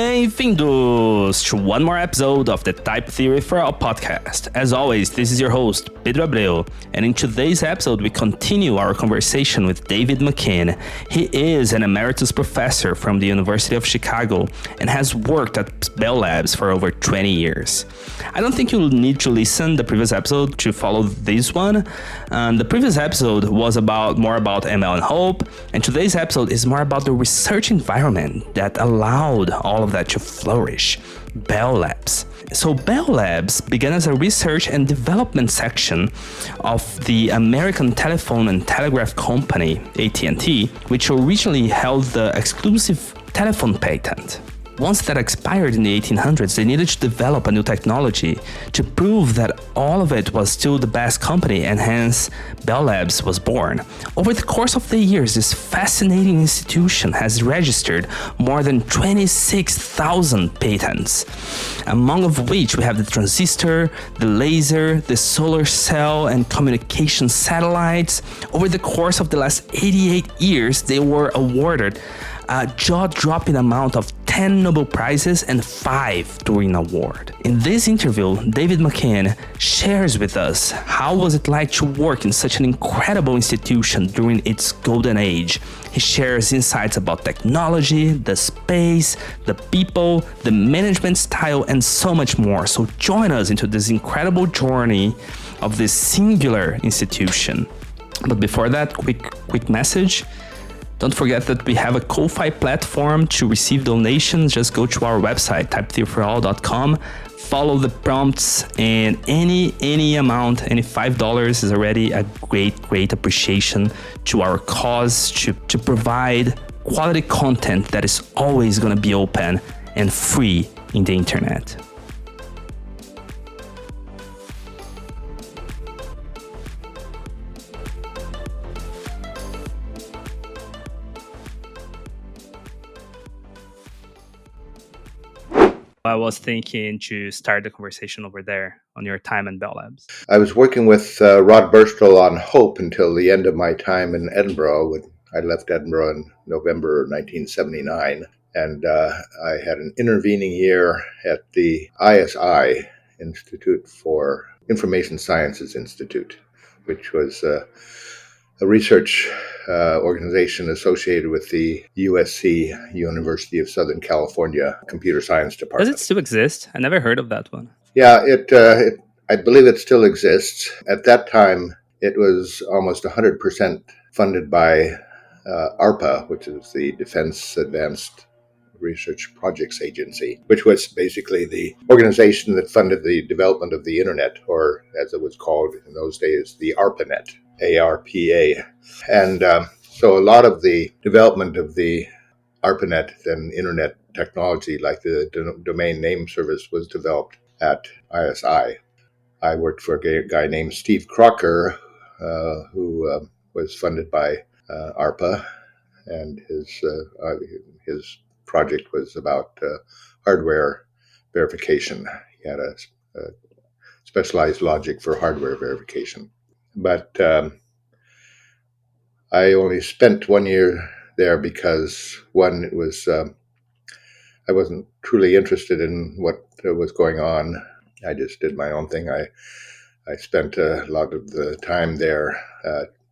Bem-vindos to one more episode of the Type Theory for All podcast. As always, this is your host, Pedro Abreu, and in today's episode, we continue our conversation with David MacQueen. He is an Emeritus Professor from the University of Chicago and has worked at Bell Labs for over 20 years. I don't think you'll need to listen the previous episode to follow this one. The previous episode was more about ML and Hope, and today's episode is more about the research environment that allowed all of that to flourish, Bell Labs. So Bell Labs began as a research and development section of the American Telephone and Telegraph company, AT&T, which originally held the exclusive telephone patent. Once that expired in the 1800s, they needed to develop a new technology to prove that all of it was still the best company, and hence Bell Labs was born. Over the course of the years, this fascinating institution has registered more than 26,000 patents, among of which we have the transistor, the laser, the solar cell, and communication satellites. Over the course of the last 88 years, they were awarded a jaw-dropping amount of 10 Nobel Prizes and 5 Turing Award. In this interview, David MacQueen shares with us how was it like to work in such an incredible institution during its golden age. He shares insights about technology, the space, the people, the management style, and so much more. So join us into this incredible journey of this singular institution. But before that, quick message. Don't forget that we have a Ko-Fi platform to receive donations. Just go to our website, typetheoryforall.com, follow the prompts, and any amount, any $5 is already a great appreciation to our cause to provide quality content that is always going to be open and free in the internet. I was thinking to start the conversation over there on your time in Bell Labs. I was working with Rod Burstall on Hope until the end of my time in Edinburgh. I left Edinburgh in November 1979, and I had an intervening year at the ISI, Institute for Information Sciences Institute, which was a research organization associated with the USC, University of Southern California Computer Science Department. Does it still exist? I never heard of that one. Yeah, I believe it still exists. At that time, it was almost 100% funded by ARPA, which is the Defense Advanced Research Projects Agency, which was basically the organization that funded the development of the internet, or as it was called in those days, the ARPANET. ARPA. And so a lot of the development of the ARPANET and internet technology, like the domain name service, was developed at ISI. I worked for a guy named Steve Crocker, who was funded by ARPA, and his project was about hardware verification. He had a specialized logic for hardware verification. But I only spent 1 year there because, one, it was I wasn't truly interested in what was going on. I just did my own thing. I spent a lot of the time there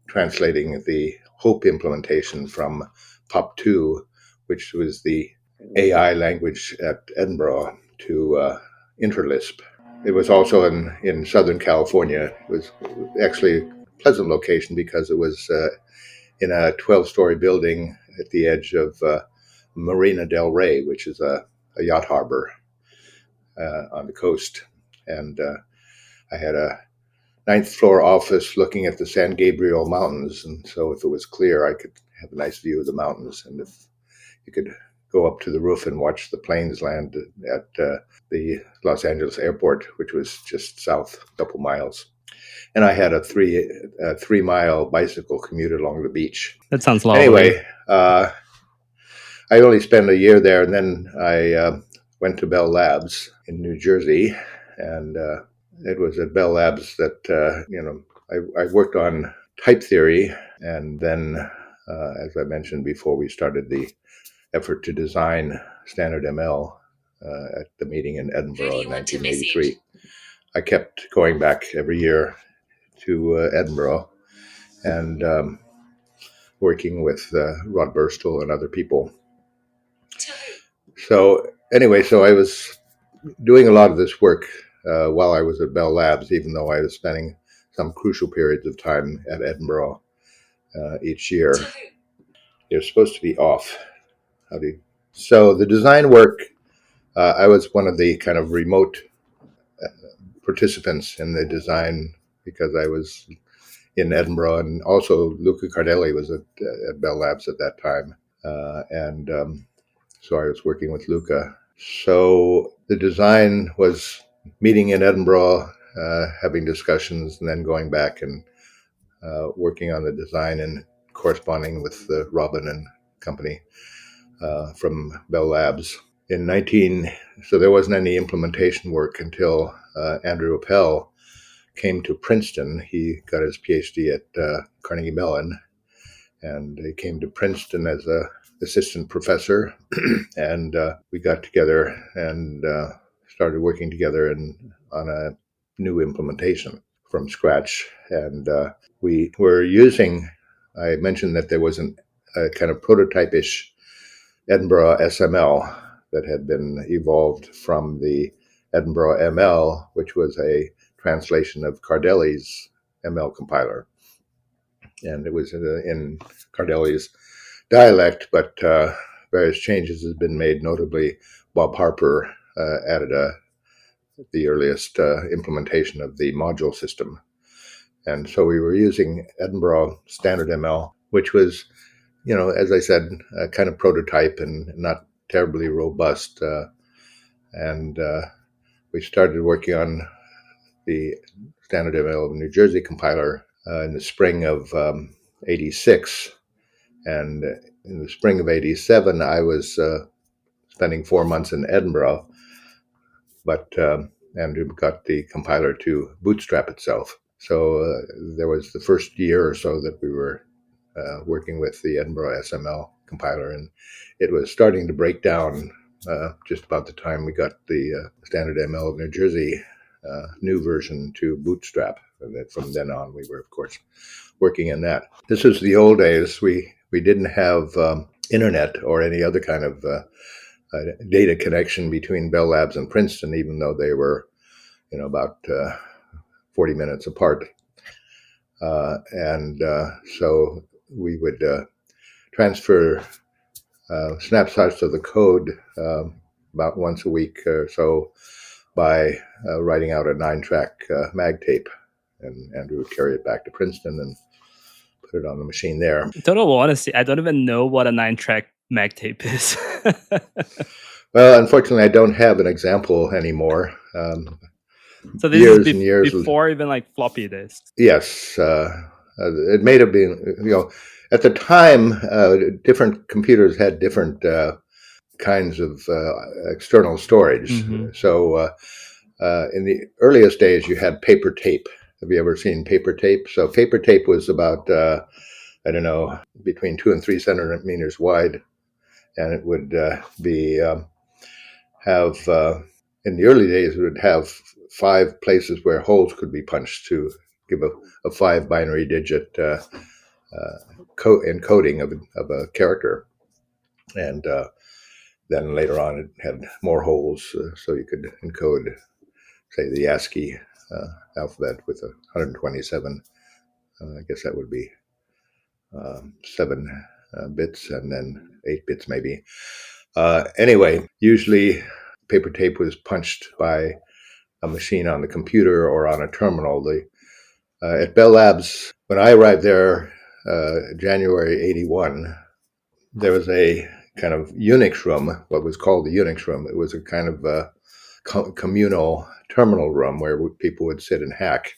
translating the Hope implementation from POP2, which was the AI language at Edinburgh, to Interlisp. It was also in Southern California. It was actually a pleasant location because it was in a 12-story building at the edge of Marina del Rey, which is a yacht harbor on the coast. And I had a 9th floor office looking at the San Gabriel Mountains. And so if it was clear, I could have a nice view of the mountains. And if you could go up to the roof and watch the planes land at the Los Angeles airport, which was just south a couple miles. And I had a 3-mile bicycle commute along the beach. That sounds lovely. Anyway, I only spent a year there, and then I went to Bell Labs in New Jersey, and it was at Bell Labs that I worked on type theory, and then, as I mentioned before, we started the effort to design standard ML at the meeting in Edinburgh in 1983. I kept going back every year to Edinburgh and working with Rod Burstall and other people. So anyway, so I was doing a lot of this work while I was at Bell Labs, even though I was spending some crucial periods of time at Edinburgh each year. You're supposed to be off. So the design work, I was one of the kind of remote participants in the design because I was in Edinburgh, and also Luca Cardelli was at Bell Labs at that time. And so I was working with Luca. So the design was meeting in Edinburgh, having discussions, and then going back and working on the design and corresponding with Robin and company from Bell Labs. So there wasn't any implementation work until Andrew Appel came to Princeton. He got his PhD at Carnegie Mellon, and he came to Princeton as a assistant professor, and we got together and started working together on a new implementation from scratch. And we were using, I mentioned that there was a kind of prototype-ish Edinburgh SML that had been evolved from the Edinburgh ML, which was a translation of Cardelli's ML compiler. And it was in Cardelli's dialect, but various changes have been made. Notably, Bob Harper added the earliest implementation of the module system. And so we were using Edinburgh Standard ML, which was, as I said, a kind of prototype and not terribly robust. And we started working on the Standard ML of New Jersey compiler in the spring of 86. And in the spring of 87, I was spending 4 months in Edinburgh, but Andrew got the compiler to bootstrap itself. So there was the first year or so that we were working with the Edinburgh SML compiler, and it was starting to break down just about the time we got the Standard ML of New Jersey new version to bootstrap. And then from then on, we were, of course, working in that. This was the old days. We didn't have internet or any other kind of data connection between Bell Labs and Princeton, even though they were, about 40 minutes apart. And so we would transfer snapshots of the code about once a week or so by writing out a 9-track mag tape. And Andrew would carry it back to Princeton and put it on the machine there. In total honesty, I don't even know what a 9-track mag tape is. Well, unfortunately, I don't have an example anymore. So this is before even like floppy disks. Yes, it may have been. At the time, different computers had different kinds of external storage. Mm-hmm. So in the earliest days, you had paper tape. Have you ever seen paper tape? So paper tape was about between 2 and 3 centimeters wide, and it would have in the early days, it would have 5 places where holes could be punched to give a 5 binary digit encoding of a character. And then later on, it had more holes, so you could encode, say, the ASCII alphabet with 127. I guess that would be 7 bits and then 8 bits maybe. Anyway, usually paper tape was punched by a machine on the computer or on a terminal. At Bell Labs, when I arrived there, January 81, there was a kind of Unix room, what was called the Unix room. It was a kind of communal terminal room where people would sit and hack.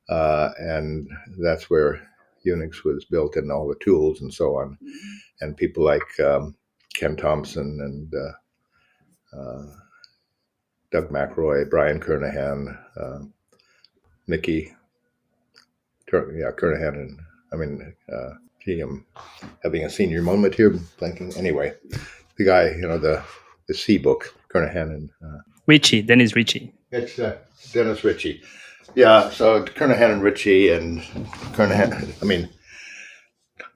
And that's where Unix was built and all the tools and so on. And people like Ken Thompson and Doug McRoy, Brian Kernahan, Mickey, Kernahan, and Gee, I'm having a senior moment here, blanking. Anyway, the guy, the C book, Kernahan and Dennis Ritchie. it's Dennis Ritchie. Yeah, so Kernahan and Ritchie and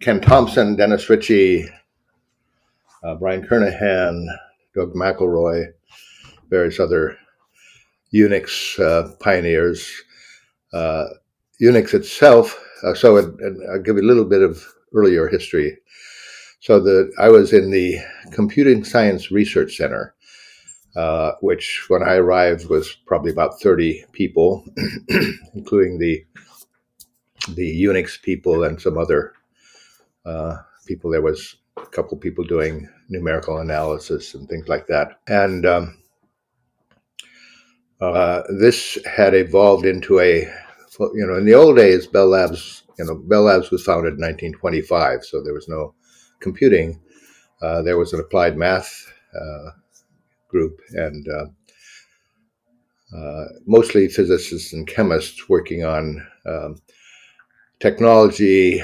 Ken Thompson, Dennis Ritchie, Brian Kernahan, Doug McElroy, various other Unix pioneers. Unix itself, I'll give you a little bit of earlier history. So I was in the Computing Science Research Center, which when I arrived was probably about 30 people, including the Unix people and some other people. There was a couple people doing numerical analysis and things like that. And this had evolved into in the old days, Bell Labs was founded in 1925, so there was no computing. There was an applied math group and mostly physicists and chemists working on technology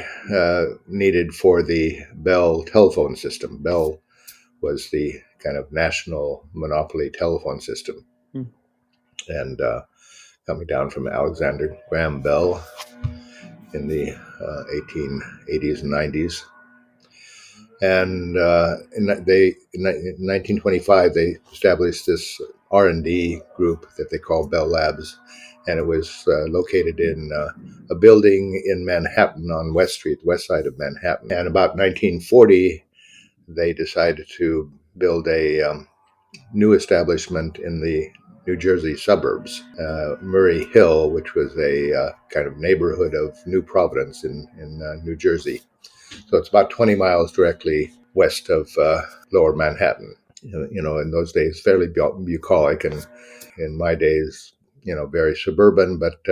needed for the Bell telephone system. Bell was the kind of national monopoly telephone system. And coming down from Alexander Graham Bell in the 1880s and 90s. And in 1925, they established this R&D group that they call Bell Labs, and it was located in a building in Manhattan on West Street, west side of Manhattan. And about 1940, they decided to build a new establishment in the New Jersey suburbs, Murray Hill, which was a kind of neighborhood of New Providence in New Jersey. So it's about 20 miles directly west of lower Manhattan. In those days, fairly bucolic, and in my days, very suburban, but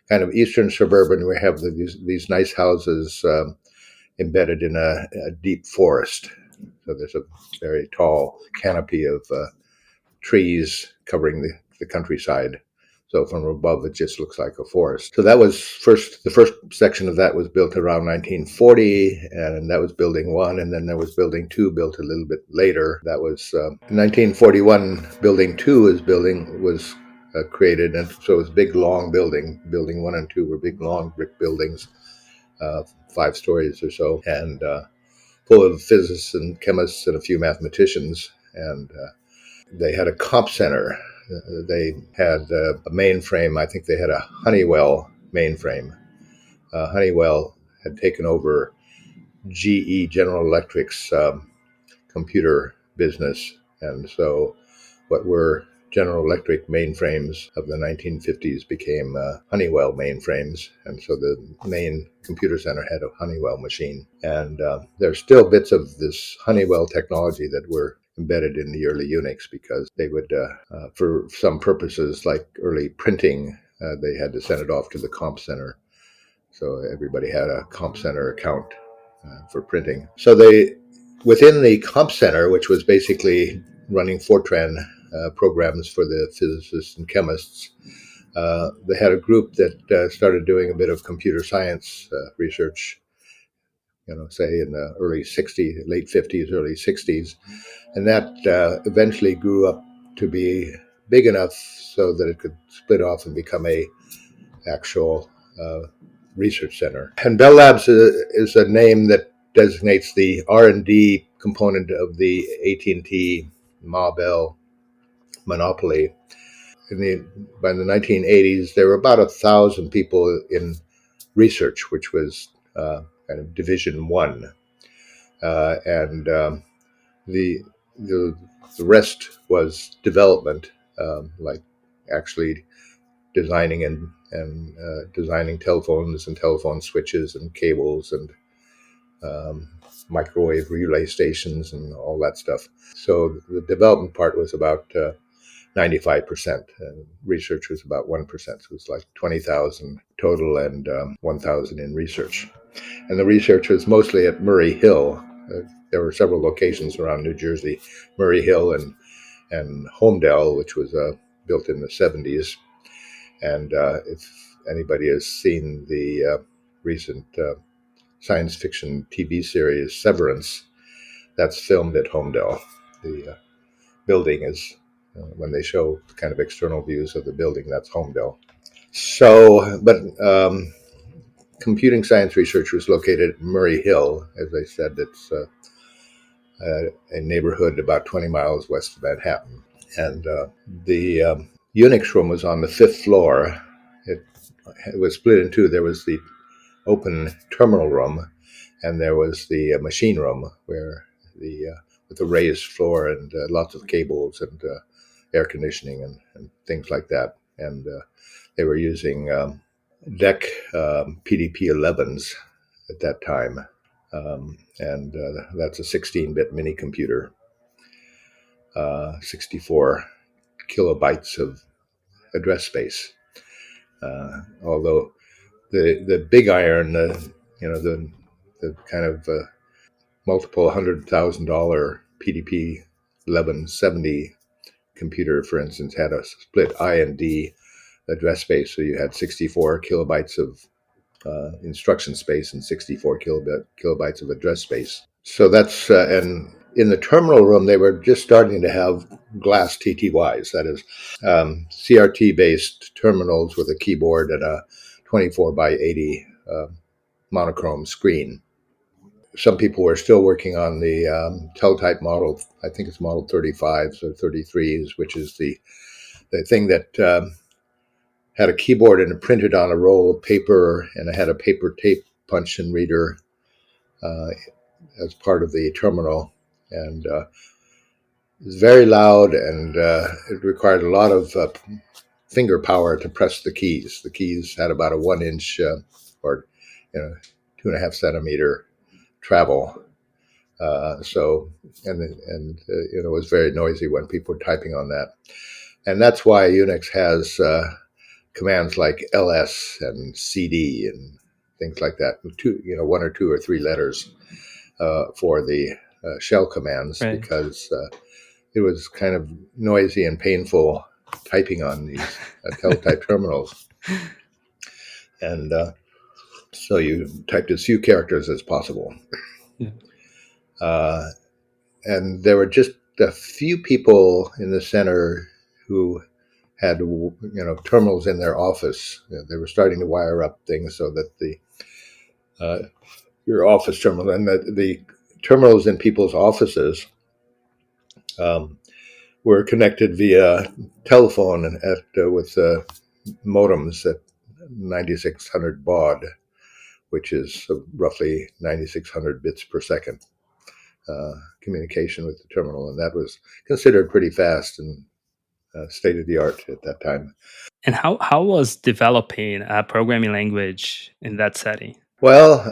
kind of eastern suburban. We have these nice houses embedded in a deep forest. So there's a very tall canopy of trees covering the countryside. So from above, it just looks like a forest. So that was the first section of that was built around 1940, and that was building one. And then there was building two built a little bit later. That was 1941. Building two was created, and so it was a big, long building. Building one and two were big, long brick buildings, 5 stories or so, and full of physicists and chemists and a few mathematicians. And they had a comp center. They had a mainframe. I think they had a Honeywell mainframe. Honeywell had taken over GE, General Electric's computer business. And so what were General Electric mainframes of the 1950s became Honeywell mainframes. And so the main computer center had a Honeywell machine. And there's still bits of this Honeywell technology that were embedded in the early Unix, because they would, for some purposes like early printing, they had to send it off to the comp center. So everybody had a comp center account for printing. So within the comp center, which was basically running Fortran programs for the physicists and chemists, they had a group that started doing a bit of computer science research, say in the late 50s, early 60s. And that eventually grew up to be big enough so that it could split off and become a actual research center. And Bell Labs is a name that designates the R&D component of the AT&T Nobel monopoly. By the 1980s, there were about 1,000 people in research, which was kind of Division 1. And the rest was development, like actually designing and designing telephones and telephone switches and cables and microwave relay stations and all that stuff. So the development part was about 95%, and research was about 1%. So it was like 20,000 total and 1,000 in research. And the research was mostly at Murray Hill. There were several locations around New Jersey, Murray Hill and Homedale, which was built in the 70s. And if anybody has seen the recent science fiction TV series Severance. That's filmed at Homedale. The building is, when they show kind of external views of the building, that's Homedale. So, but computing science research was located at Murray Hill. As I said, it's a neighborhood about 20 miles west of Manhattan. And the Unix room was on the fifth floor. It was split in two. There was the open terminal room, and there was the machine room where with the raised floor and lots of cables and air conditioning and things like that. And they were using DEC PDP-11s at that time. And that's a 16-bit mini computer, 64 kilobytes of address space. Although the big iron, the kind of multiple $100,000 PDP 1170 computer, for instance, had a split I and D address space, so you had 64 kilobytes of instruction space and 64 kilobytes of address space. So that's, and in the terminal room, they were just starting to have glass TTYs, that is, CRT-based terminals with a keyboard and a 24 by 80 monochrome screen. Some people were still working on the teletype model. I think it's model 35s or 33s, which is the thing that had a keyboard and it printed on a roll of paper, and it had a paper tape punch and reader as part of the terminal. And it was very loud, and it required a lot of finger power to press the keys. The keys had about a 1-inch or 2.5 centimeter travel. It was very noisy when people were typing on that. And that's why Unix has commands like ls and cd and things like that, one or two or three letters for the shell commands, right, because it was kind of noisy and painful typing on these teletype terminals. And so you typed as few characters as possible. Yeah. And there were just a few people in the center who had terminals in their office. They were starting to wire up things so that your office terminal and the terminals in people's offices were connected via telephone with modems at 9600 baud, which is roughly 9600 bits per second communication with the terminal, and that was considered pretty fast and state of the art at that time. And how was developing a programming language in that setting? Well,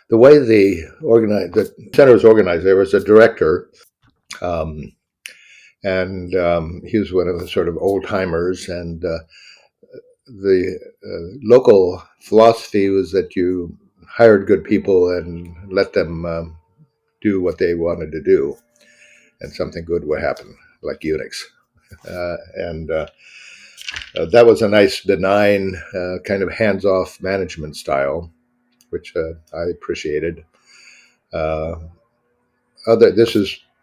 the way the center was organized, there was a director, and he was one of the sort of old timers, and the local philosophy was that you hired good people and let them do what they wanted to do, and something good would happen, like Unix. And that was a nice, benign, kind of hands-off management style, which I appreciated.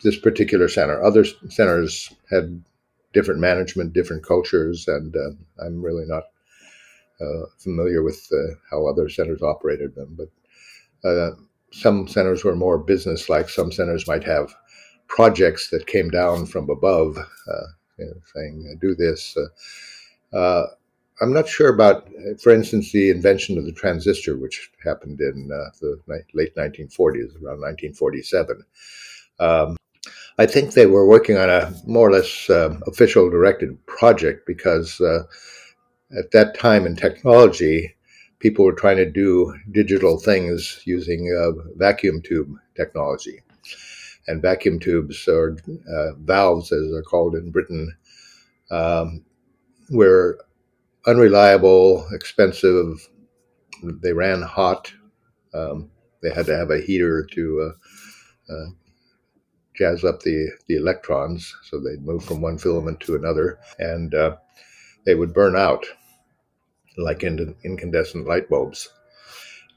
This particular center. Other centers had different management, different cultures, and I'm really not familiar with how other centers operated them. But some centers were more business-like. Some centers might have projects that came down from above, saying, do this. I'm not sure about, for instance, the invention of the transistor, which happened in the late 1940s, around 1947. I think they were working on a more or less official directed project because at that time in technology, people were trying to do digital things using vacuum tube technology. And vacuum tubes, or valves as they're called in Britain, were unreliable, expensive. They ran hot. They had to have a heater to jazz up the electrons, so they'd move from one filament to another, and they would burn out like incandescent light bulbs.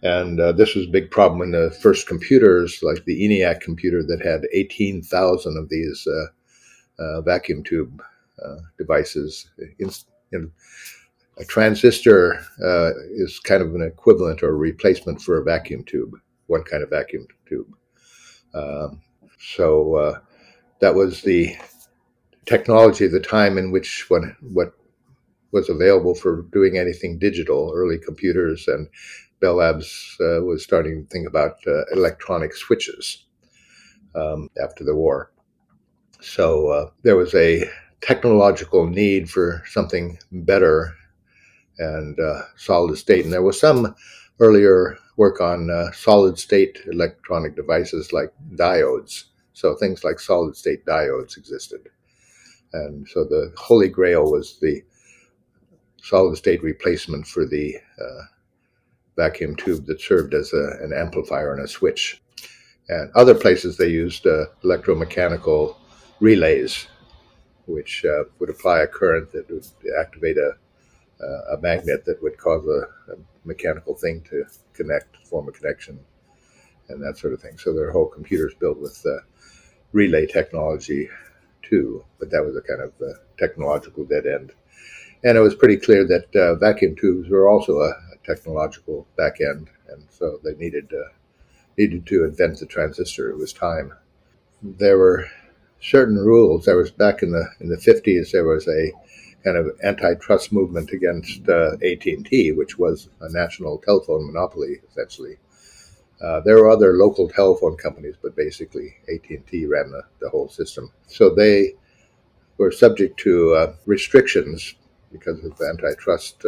And this was a big problem when the first computers, like the ENIAC computer that had 18,000 of these vacuum tube devices. In, a transistor is kind of an equivalent or replacement for a vacuum tube, one kind of vacuum tube. Um, so that was the technology at the time in which what was available for doing anything digital. Early computers, and Bell Labs was starting to think about electronic switches after the war. So there was a technological need for something better and solid state. And there was some earlier work on solid state electronic devices like diodes. So things like solid state diodes existed. And so the holy grail was the solid state replacement for the vacuum tube that served as an amplifier and a switch. And other places they used electromechanical relays, which would apply a current that would activate a magnet that would cause a mechanical thing to form a connection, and that sort of thing. So their whole computers built with relay technology too, but that was a kind of technological dead end. And it was pretty clear that vacuum tubes were also a technological back end, and so they needed to invent the transistor. It was time. There were certain rules. There was back in the 50s. There was a kind of antitrust movement against AT&T, which was a national telephone monopoly, essentially. There were other local telephone companies, but basically AT&T ran the whole system. So they were subject to restrictions because of antitrust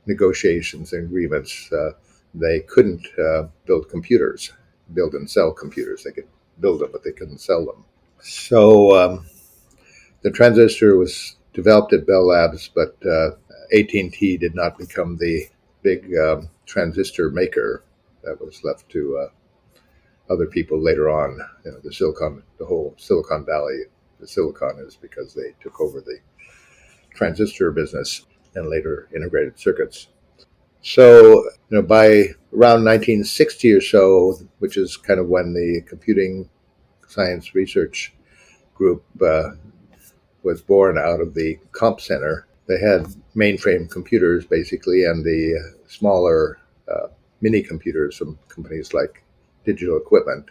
negotiations and agreements. They couldn't build and sell computers. They could build them, but they couldn't sell them. So the transistor was developed at Bell Labs, but AT&T did not become the big transistor maker. That was left to other people later on. The whole Silicon Valley. The Silicon is because they took over the transistor business and later integrated circuits. So, by around 1960 or so, which is kind of when the computing science research group was born out of the Comp Center. They had mainframe computers, basically, and the smaller mini computers from companies like Digital Equipment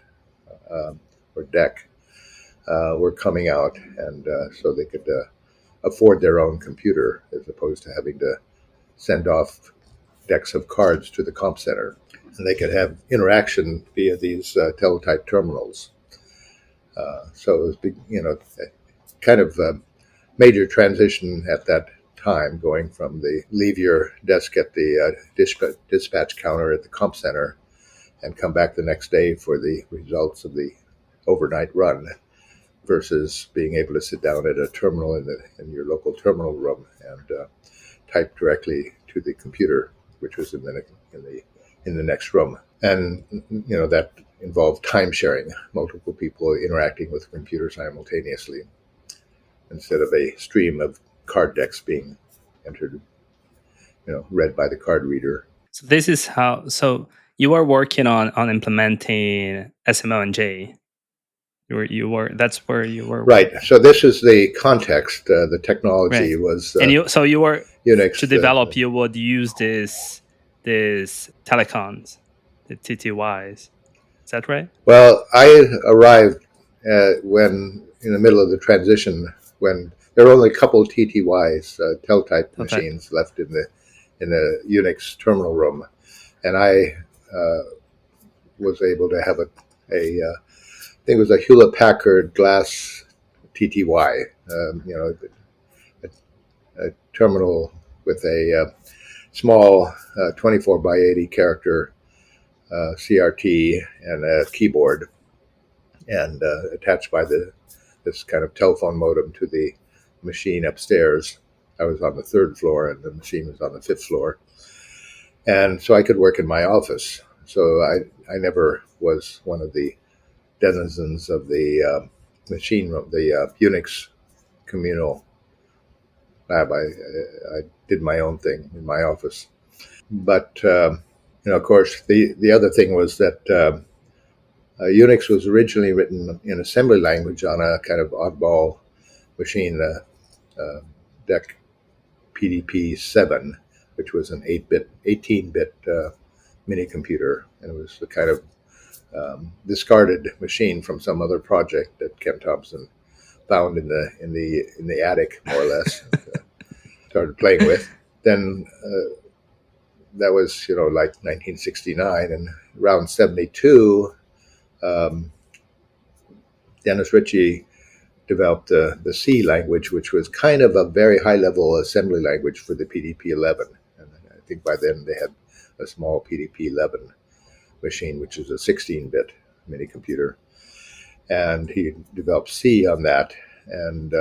or DEC were coming out, and so they could afford their own computer as opposed to having to send off decks of cards to the Comp Center. And they could have interaction via these teletype terminals. So it was, kind of a major transition at that time, going from the leave your desk at the dispatch counter at the Comp Center and come back the next day for the results of the overnight run, versus being able to sit down at a terminal in your local terminal room and type directly to the computer, which was in the next room. And that involved time sharing, multiple people interacting with the computer simultaneously, instead of a stream of card decks being entered, read by the card reader. So this is how. So you were working on implementing SMO and J. You were. That's where you were. Right. So this is the context. The technology Right. was. And you were Unix to develop. You would use this telecons, the TTYs. Is that right? Well, I arrived when in the middle of the transition, when there were only a couple of TTYs, teletype machines left in the Unix terminal room, and I was able to have I think it was a Hewlett Packard glass TTY, a terminal with a small 24 by 80 character CRT and a keyboard, and attached by this kind of telephone modem to the machine upstairs. I was on the third floor and the machine was on the fifth floor. And so I could work in my office. So I never was one of the denizens of the machine room, the Unix communal lab. I did my own thing in my office. But Of course, the other thing was that Unix was originally written in assembly language on a kind of oddball machine, DEC PDP-7, which was an 18-bit mini computer, and it was the kind of discarded machine from some other project that Ken Thompson found in the attic, more or less. Started playing with. Then that was like 1969, and around 72, Dennis Ritchie developed the C language, which was kind of a very high-level assembly language for the PDP-11. And I think by then they had a small PDP-11 machine, which is a 16-bit mini computer. And he developed C on that. And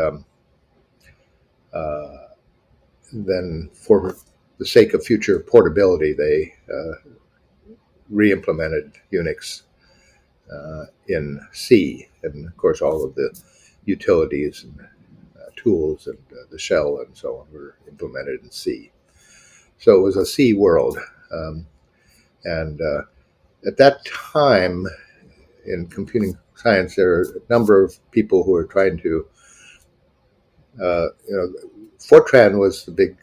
then for the sake of future portability, they re-implemented Unix in C. And of course, all of the utilities and tools and the shell and so on were implemented in C. So it was a C world. And at that time in computing science, there are a number of people who were trying to, Fortran was the big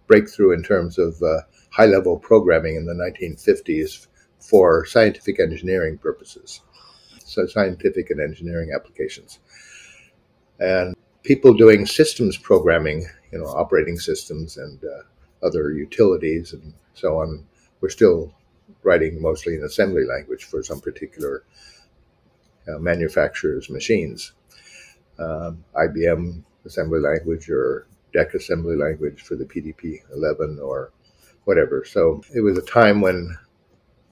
breakthrough in terms of high-level programming in the 1950s for scientific engineering purposes, so scientific and engineering applications. And people doing systems programming, operating systems and other utilities and so on, were still writing mostly in assembly language for some particular manufacturer's machines. IBM assembly language or DEC assembly language for the PDP-11 or whatever. So it was a time when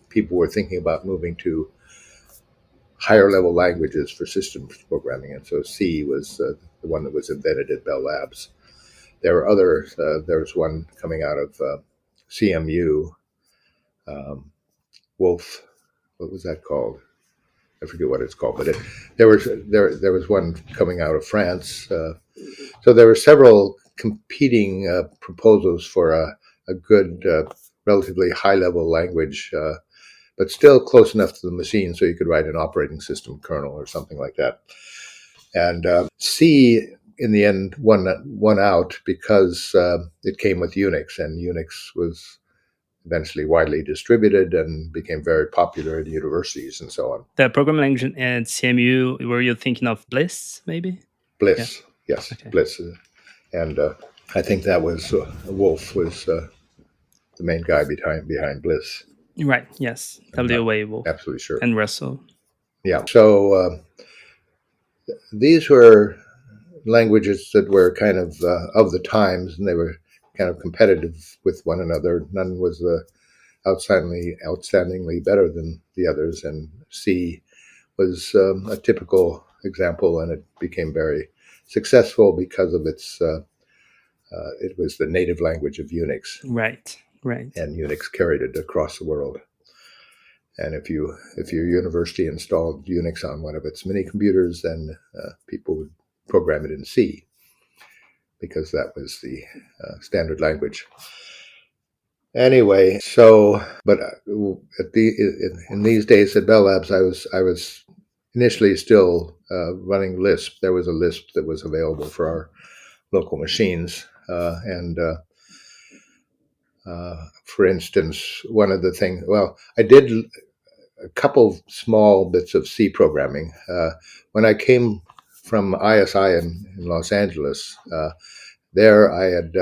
people were thinking about moving to higher level languages for systems programming. And so C was the one that was invented at Bell Labs. There were others. There was one coming out of CMU, Wolf. What was that called? I forget what it's called, but there was one coming out of France. So there were several competing proposals for a good, relatively high-level language, but still close enough to the machine so you could write an operating system kernel or something like that. And C, in the end, won out because it came with Unix, and Unix was eventually widely distributed and became very popular in universities and so on. The programming language at CMU, were you thinking of Bliss, maybe? Bliss, yeah. Yes, okay. Bliss. And I think that was Wolf was the main guy behind Bliss. Right, yes. W.A. Wolf. Absolutely sure. And Russell. Yeah, so these were languages that were kind of the times, and they were kind of competitive with one another. None was outstandingly better than the others, and C was a typical example, and it became very successful because of its it was the native language of Unix. Right. And Unix carried it across the world. And if your university installed Unix on one of its mini computers, then people would program it in C, because that was the standard language. Anyway, so, but in these days at Bell Labs, I was initially still running Lisp. There was a Lisp that was available for our local machines, and for instance, one of the things, I did a couple small bits of C programming. When I came from ISI in Los Angeles, there I had,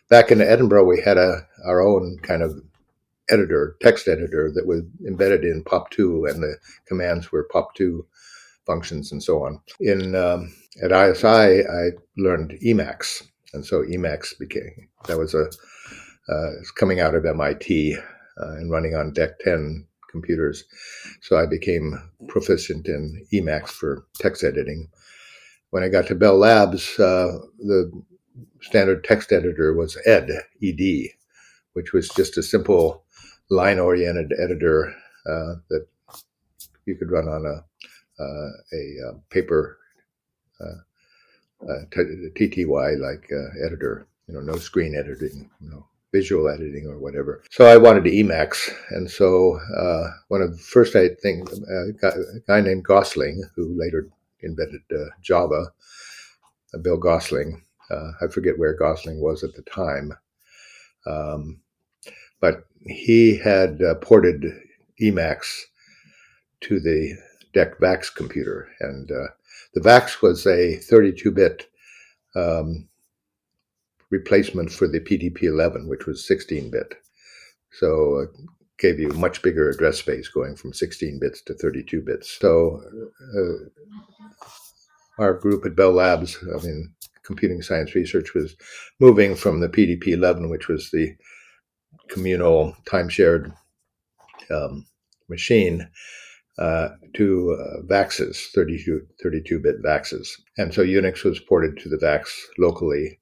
back in Edinburgh, we had our own kind of text editor that was embedded in POP2, and the commands were POP2 functions and so on. At ISI, I learned Emacs, and so Emacs was coming out of MIT and running on DEC 10 computers. So I became proficient in Emacs for text editing. When I got to Bell Labs, the standard text editor was ED, which was just a simple line-oriented editor that you could run on a paper TTY like editor, no screen editing, visual editing or whatever. So I wanted to Emacs, and so one of the first, I think, a guy named Gosling, who later invented Java, Bill Gosling. I forget where Gosling was at the time, but he had ported Emacs to the DEC VAX computer, and the VAX was a 32-bit replacement for the PDP-11, which was 16-bit. So it gave you much bigger address space going from 16 bits to 32 bits. So our group at Bell Labs, Computing Science Research, was moving from the PDP-11, which was the communal time-shared machine, to VAXs, 32-bit VAXs. And so Unix was ported to the VAX locally,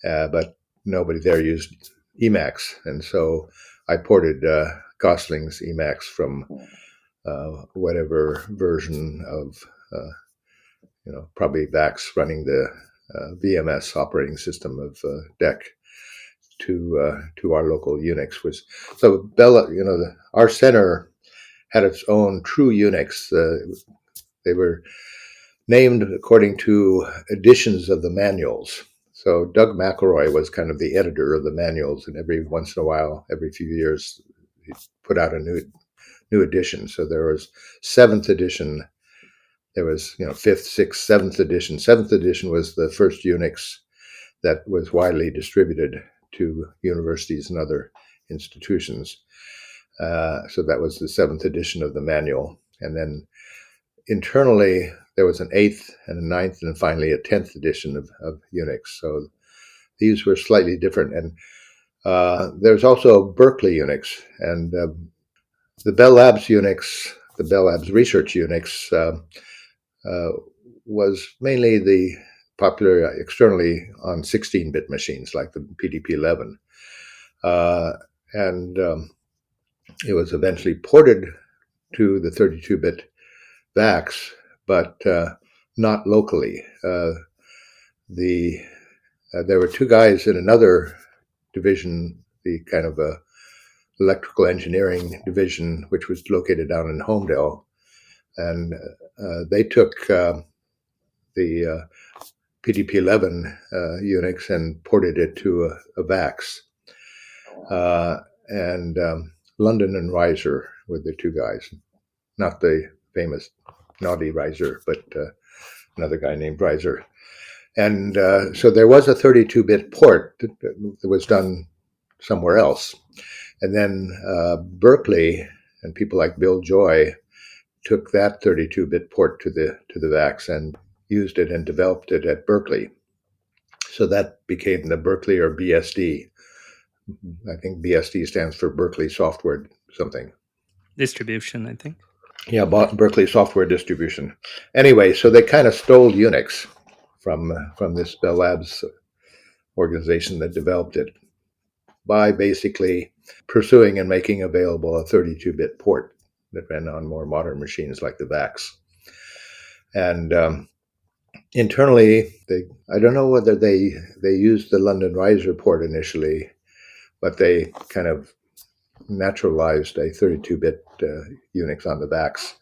but nobody there used Emacs. And so I ported Gosling's Emacs from whatever version of, probably VAX running the VMS operating system of DEC to our local Unix. So Bell, our center had its own true Unix. They were named according to editions of the manuals. So Doug McElroy was kind of the editor of the manuals, and every once in a while, every few years, he put out a new edition. So there was 7th edition, there was 5th, 6th, 7th edition. 7th edition was the first Unix that was widely distributed to universities and other institutions. So that was the 7th edition of the manual. And then internally, there was an 8th and a 9th and finally a 10th edition of Unix. So these were slightly different. And there's also Berkeley Unix. And the Bell Labs Unix, the Bell Labs Research Unix, was mainly the popular externally on 16-bit machines like the PDP-11. And it was eventually ported to the 32-bit VAX, but not locally. There were two guys in another division, the kind of electrical engineering division, which was located down in Homedale, and they took the PDP-11 Unix and ported it to a VAX. And London and Reiser were the two guys, not the famous naughty Reiser, but another guy named Reiser. And so there was a 32-bit port that was done somewhere else. And then Berkeley and people like Bill Joy took that 32-bit port to the VAX and used it and developed it at Berkeley. So that became the Berkeley or BSD. I think BSD stands for Berkeley Software something. Distribution, I think. Yeah, Berkeley Software Distribution. Anyway, so they kind of stole Unix from this Bell Labs organization that developed it by basically pursuing and making available a 32-bit port that ran on more modern machines like the VAX. And internally, I don't know whether they used the London Reiser port initially, but they kind of naturalized a 32-bit Unix on the VAX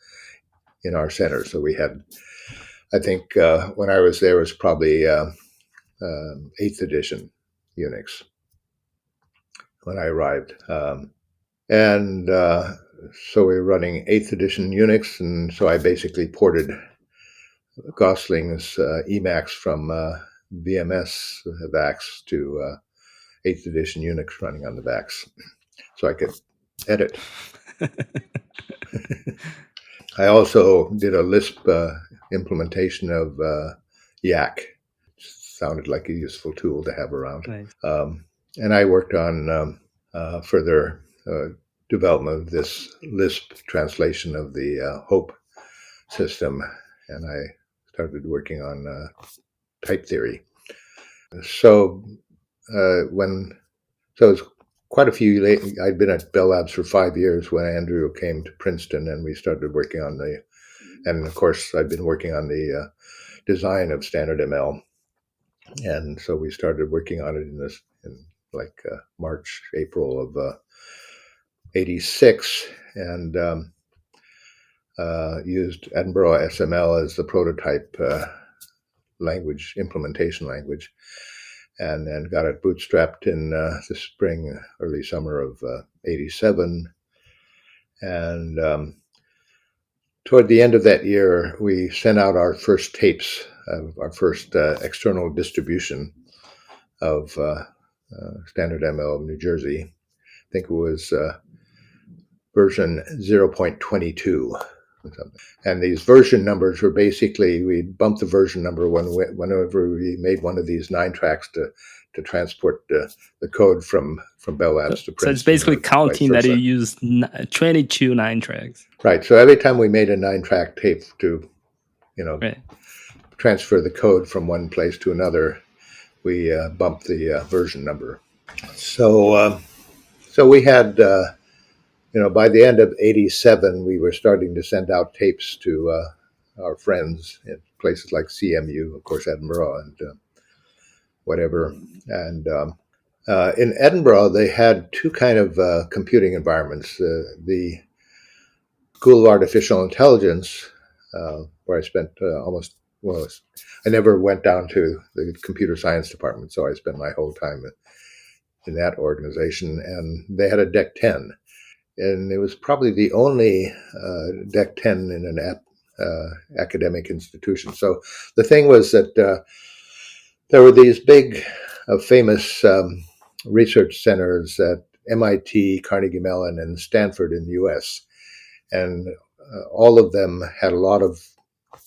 in our center. So we had, I think when I was there, it was probably 8th edition Unix when I arrived. And so we were running 8th edition Unix, and so I basically ported Gosling's Emacs from VMS VAX to 8th edition Unix running on the VAX, so I could edit. I also did a Lisp implementation of Yak. Sounded like a useful tool to have around. Nice. And I worked on further development of this Lisp translation of the HOPE system, and I started working on type theory. So it was quite a few. I'd been at Bell Labs for 5 years when Andrew came to Princeton, and we started working on and of course I'd been working on the design of standard ML, and so we started working on it in like March, April of 86, and used Edinburgh SML as the prototype language, implementation language, and then got it bootstrapped in the spring, early summer of 87. And toward the end of that year, we sent out our first tapes of our first external distribution of Standard ML of New Jersey. I think it was version 0.22 or something. And these version numbers were basically, we'd bump the version number whenever we made one of these 9 tracks to transport the code from Bell Labs to Princeton. So it's basically counting that you used 22 9 tracks. Right. So every time we made a 9-track tape to, right. transfer the code from one place to another, we bumped the version number. So we had, by the end of 87, we were starting to send out tapes to our friends in places like CMU, of course, Edinburgh, and whatever. And in Edinburgh, they had 2 kind of computing environments. The School of Artificial Intelligence, where I spent I never went down to the computer science department, so I spent my whole time in that organization. And they had a DEC 10. And it was probably the only DEC 10 in an academic institution. So the thing was that there were these big, famous research centers at MIT, Carnegie Mellon, and Stanford in the U.S. And all of them had a lot of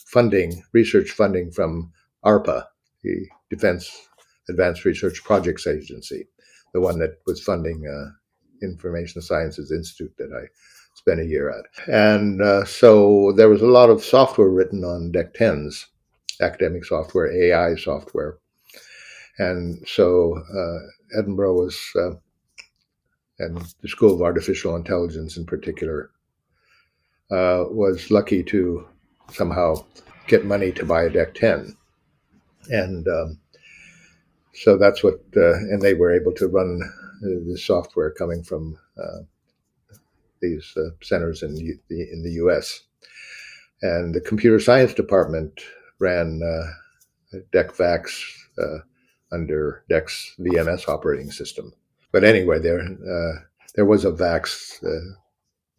funding, research funding from ARPA, the Defense Advanced Research Projects Agency, the one that was funding Information Sciences Institute that I spent a year at. And so there was a lot of software written on DEC 10s, academic software, AI software. And so Edinburgh was, and the School of Artificial Intelligence in particular, was lucky to somehow get money to buy a DEC 10. And so that's what, and they were able to run the software coming from these centers in the U.S. And the computer science department ran DEC VAX under DEC's VMS operating system. But anyway, there was a VAX,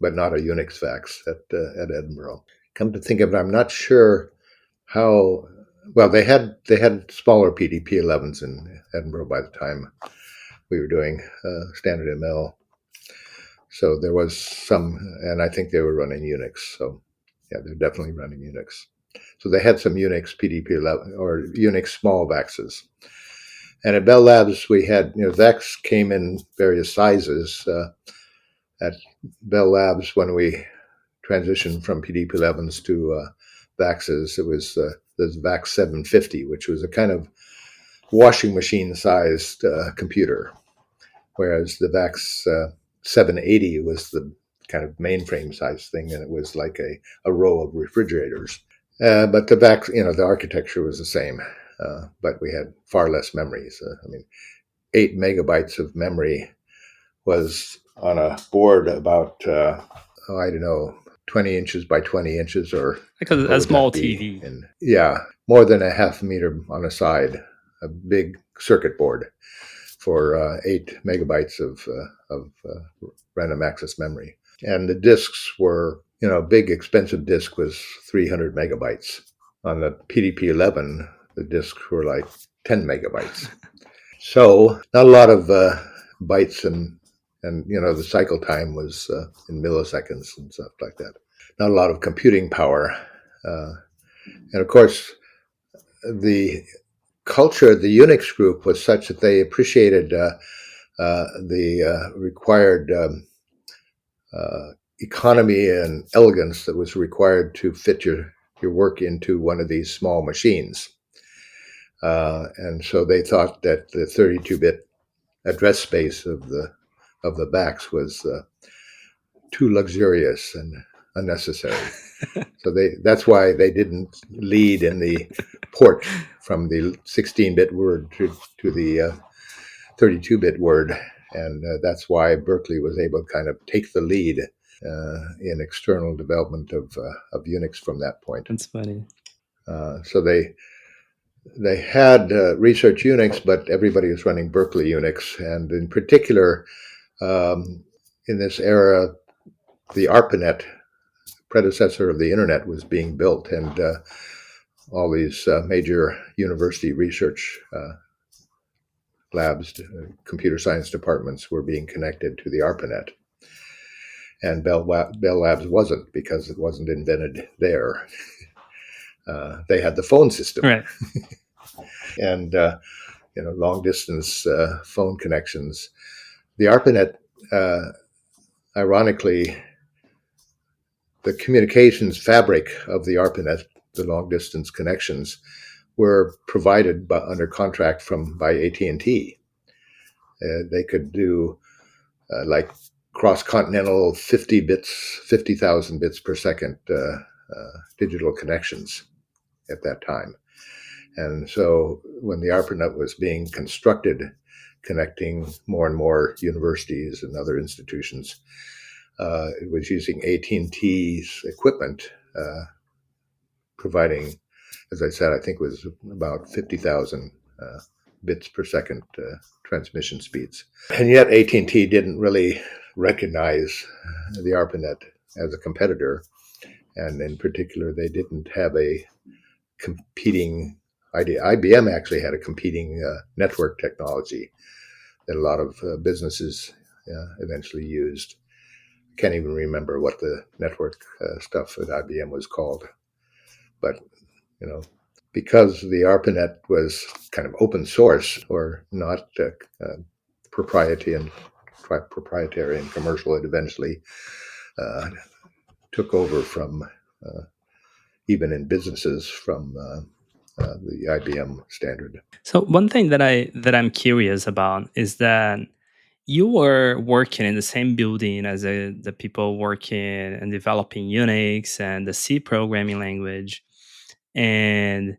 but not a Unix VAX at Edinburgh. Come to think of it, I'm not sure how. Well, they had smaller PDP-11s in Edinburgh by the time we were doing Standard ML. So there was some, and I think they were running Unix. So yeah, they're definitely running Unix. So they had some Unix PDP-11 or Unix small VAXs. And at Bell Labs, we had, VAX came in various sizes. At Bell Labs, when we transitioned from PDP-11s to VAXs, it was the VAX 750, which was a kind of washing machine-sized computer, whereas the VAX 780 was the kind of mainframe-sized thing, and it was like a row of refrigerators. But the VAX, the architecture was the same, but we had far less memories. 8 megabytes of memory was on a board about, 20 inches by 20 inches, or like a small TV. And, yeah, more than a half meter on a side, a big circuit board for 8 megabytes of random access memory. And the disks were, big expensive disk was 300 megabytes. On the PDP-11, the disks were like 10 megabytes. So not a lot of bytes, and the cycle time was in milliseconds and stuff like that. Not a lot of computing power. And of course, the culture of the Unix group was such that they appreciated the required economy and elegance that was required to fit your work into one of these small machines. And so they thought that the 32-bit address space of the VAX was too luxurious and unnecessary. So that's why they didn't lead in the port from the 16-bit word to the 32-bit word. And that's why Berkeley was able to kind of take the lead in external development of Unix from that point. That's funny. So they had Research Unix, but everybody was running Berkeley Unix. And in particular, in this era, the ARPANET, predecessor of the internet, was being built, and all these major university research labs, computer science departments, were being connected to the ARPANET. And Bell Labs wasn't, because it wasn't invented there. They had the phone system, Right. and long distance phone connections. The ARPANET, ironically, the communications fabric of the ARPANET, the long distance connections, were provided under contract by AT&T. They could do like cross-continental 50,000 bits per second digital connections at that time. And so when the ARPANET was being constructed, connecting more and more universities and other institutions, it was using AT&T's equipment, providing, as I said, I think it was about 50,000 bits per second transmission speeds. And yet AT&T didn't really recognize the ARPANET as a competitor. And in particular, they didn't have a competing idea. IBM actually had a competing network technology that a lot of businesses eventually used. I can't even remember what the network stuff at IBM was called. But, because the ARPANET was kind of open source, or not proprietary and commercial, it eventually took over from, even in businesses, from the IBM standard. So one thing that I'm curious about is that you were working in the same building as the people working and developing Unix and the C programming language, and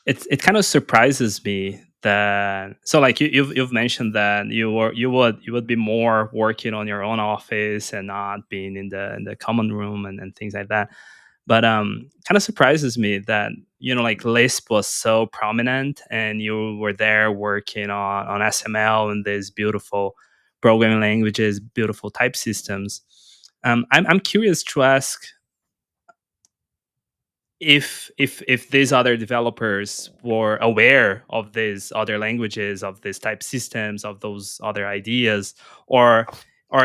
it kind of surprises me that, so like you've mentioned that you would be more working on your own office and not being in the common room and things like that. But kind of surprises me that like Lisp was so prominent and you were there working on SML and these beautiful programming languages, beautiful type systems. I'm curious to ask if these other developers were aware of these other languages, of these type systems, of those other ideas, or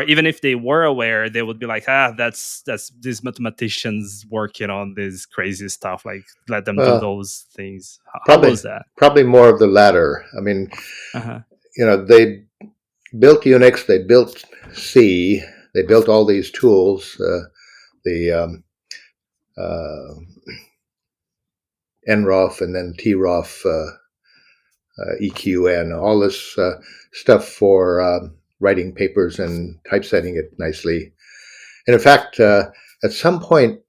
even if they were aware, they would be like, that's these mathematicians working on this crazy stuff, like let them do those things. How was that? Probably more of the latter. I mean, they built Unix, they built C, they built all these tools, the NROF and then TROF, EQN, all this stuff for writing papers and typesetting it nicely. And in fact, at some point,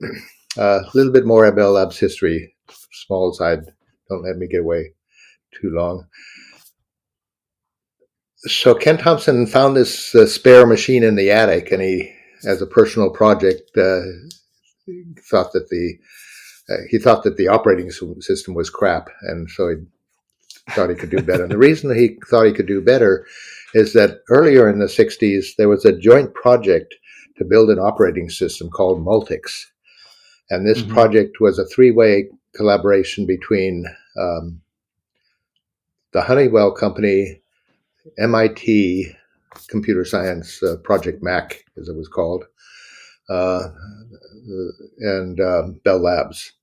a little bit more Bell Labs history, small aside, don't let me get away too long. So Ken Thompson found this spare machine in the attic, and he, as a personal project, thought that the operating system was crap, and so he thought he could do better. And the reason he thought he could do better is that earlier in the 60s, there was a joint project to build an operating system called Multics. And this project was a three-way collaboration between the Honeywell company, MIT Computer Science Project Mac, as it was called, and Bell Labs.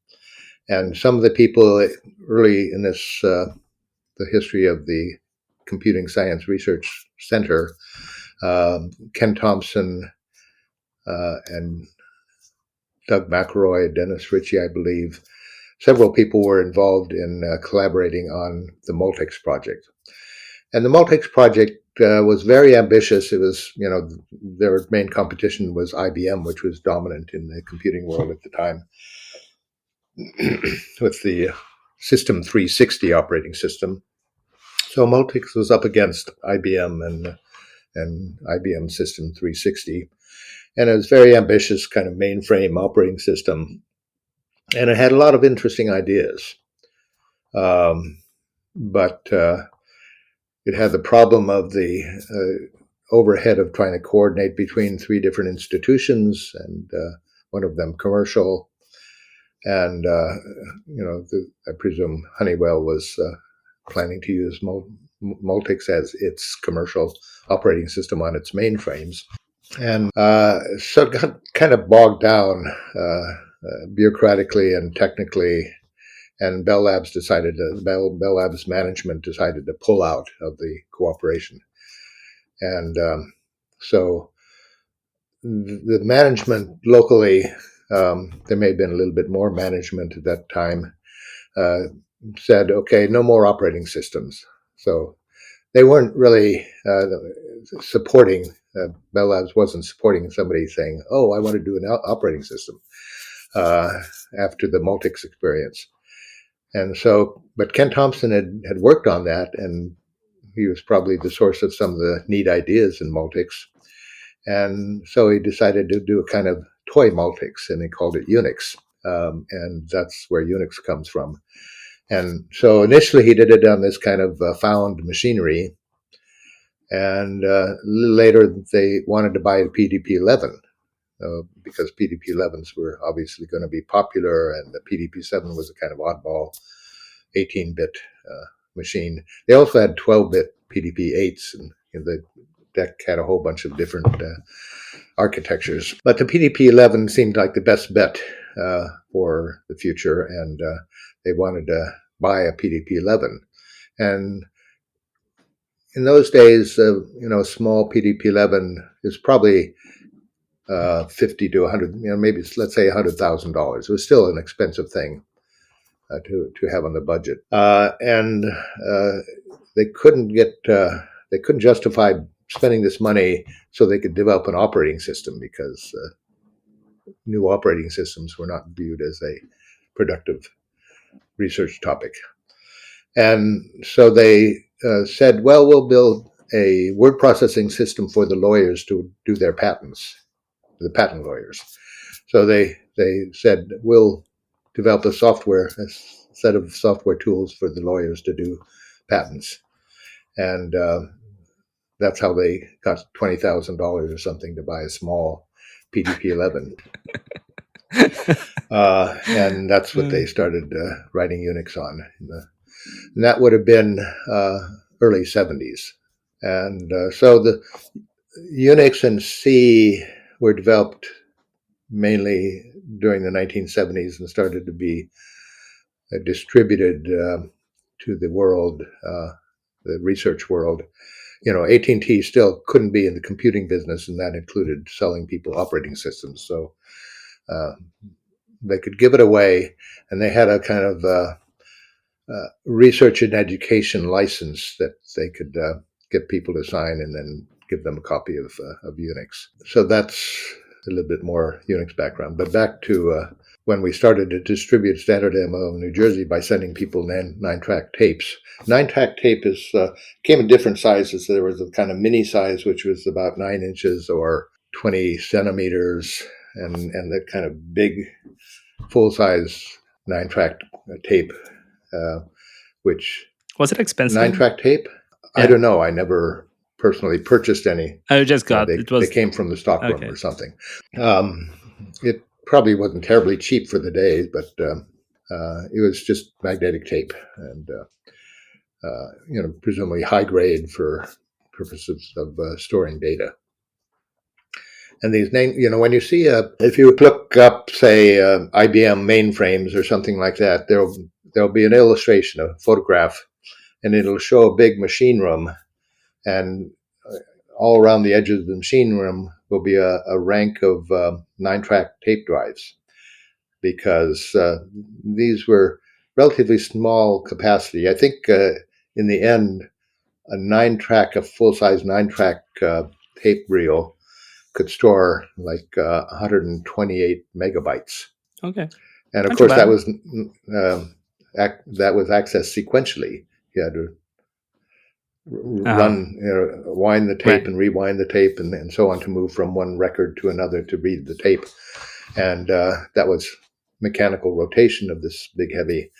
And some of the people early in this, the history of the Computing Science Research Center, Ken Thompson and Doug McElroy, Dennis Ritchie, I believe, several people were involved in collaborating on the Multics project. And the Multics project was very ambitious. It was, their main competition was IBM, which was dominant in the computing world at the time, with the System 360 operating system. So Multics was up against IBM and IBM System 360. And it was a very ambitious kind of mainframe operating system. And it had a lot of interesting ideas. But it had the problem of the overhead of trying to coordinate between three different institutions, and one of them commercial. And, I presume Honeywell was planning to use Multics as its commercial operating system on its mainframes. And so it got kind of bogged down bureaucratically and technically. And Bell Labs management decided to pull out of the cooperation. And so the management locally, there may have been a little bit more management at that time, said, okay, no more operating systems. So they weren't really supporting, Bell Labs wasn't supporting somebody saying, oh, I want to do an operating system after the Multics experience. And so, but Ken Thompson had worked on that, and he was probably the source of some of the neat ideas in Multics. And so he decided to do a kind of toy Multics, and he called it Unix. And that's where Unix comes from. And so initially he did it on this kind of found machinery. And a little later they wanted to buy a PDP-11 because PDP-11s were obviously going to be popular, and the PDP-7 was a kind of oddball 18-bit machine. They also had 12-bit PDP-8s, and the deck had a whole bunch of different architectures. But the PDP-11 seemed like the best bet for the future, and they wanted to buy a PDP-11. And in those days, small PDP-11 is probably 50 to 100, maybe let's say $100,000. It was still an expensive thing to have on the budget, and they couldn't justify spending this money so they could develop an operating system, because new operating systems were not viewed as a productive research topic. And so they said, well, we'll build a word processing system for the lawyers to do their patents, the patent lawyers. So they said, we'll develop a set of software tools for the lawyers to do patents. And that's how they got $20,000 or something to buy a small PDP-11. And that's what they started writing Unix on. And that would have been early 70s. And so the Unix and C were developed mainly during the 1970s and started to be distributed to the world, the research world. AT&T still couldn't be in the computing business, and that included selling people operating systems. So they could give it away, and they had a kind of research and education license that they could get people to sign and then give them a copy of Unix. So that's a little bit more Unix background. But back to when we started to distribute standard MO in New Jersey by sending people 9-track tapes. 9-track tape came in different sizes. There was a kind of mini size, which was about 9 inches or 20 centimeters, and the kind of big full-size 9-track tape, which... Was it expensive? 9-track tape? Yeah. I don't know. I never personally purchased any. I just got it. They came from the stockroom or something. It probably wasn't terribly cheap for the day, but it was just magnetic tape, and presumably high grade for purposes of storing data. And these names, when you see if you look up, say, IBM mainframes or something like that, there'll be an illustration, a photograph, and it'll show a big machine room, and all around the edges of the machine room will be a rank of 9-track tape drives, because these were relatively small capacity. I think in the end, a full-size 9-track tape reel could store like 128 megabytes. Okay. And of course, that was accessed sequentially. You had to run, wind the tape Right. and rewind the tape and so on to move from one record to another to read the tape. And that was mechanical rotation of this big heavy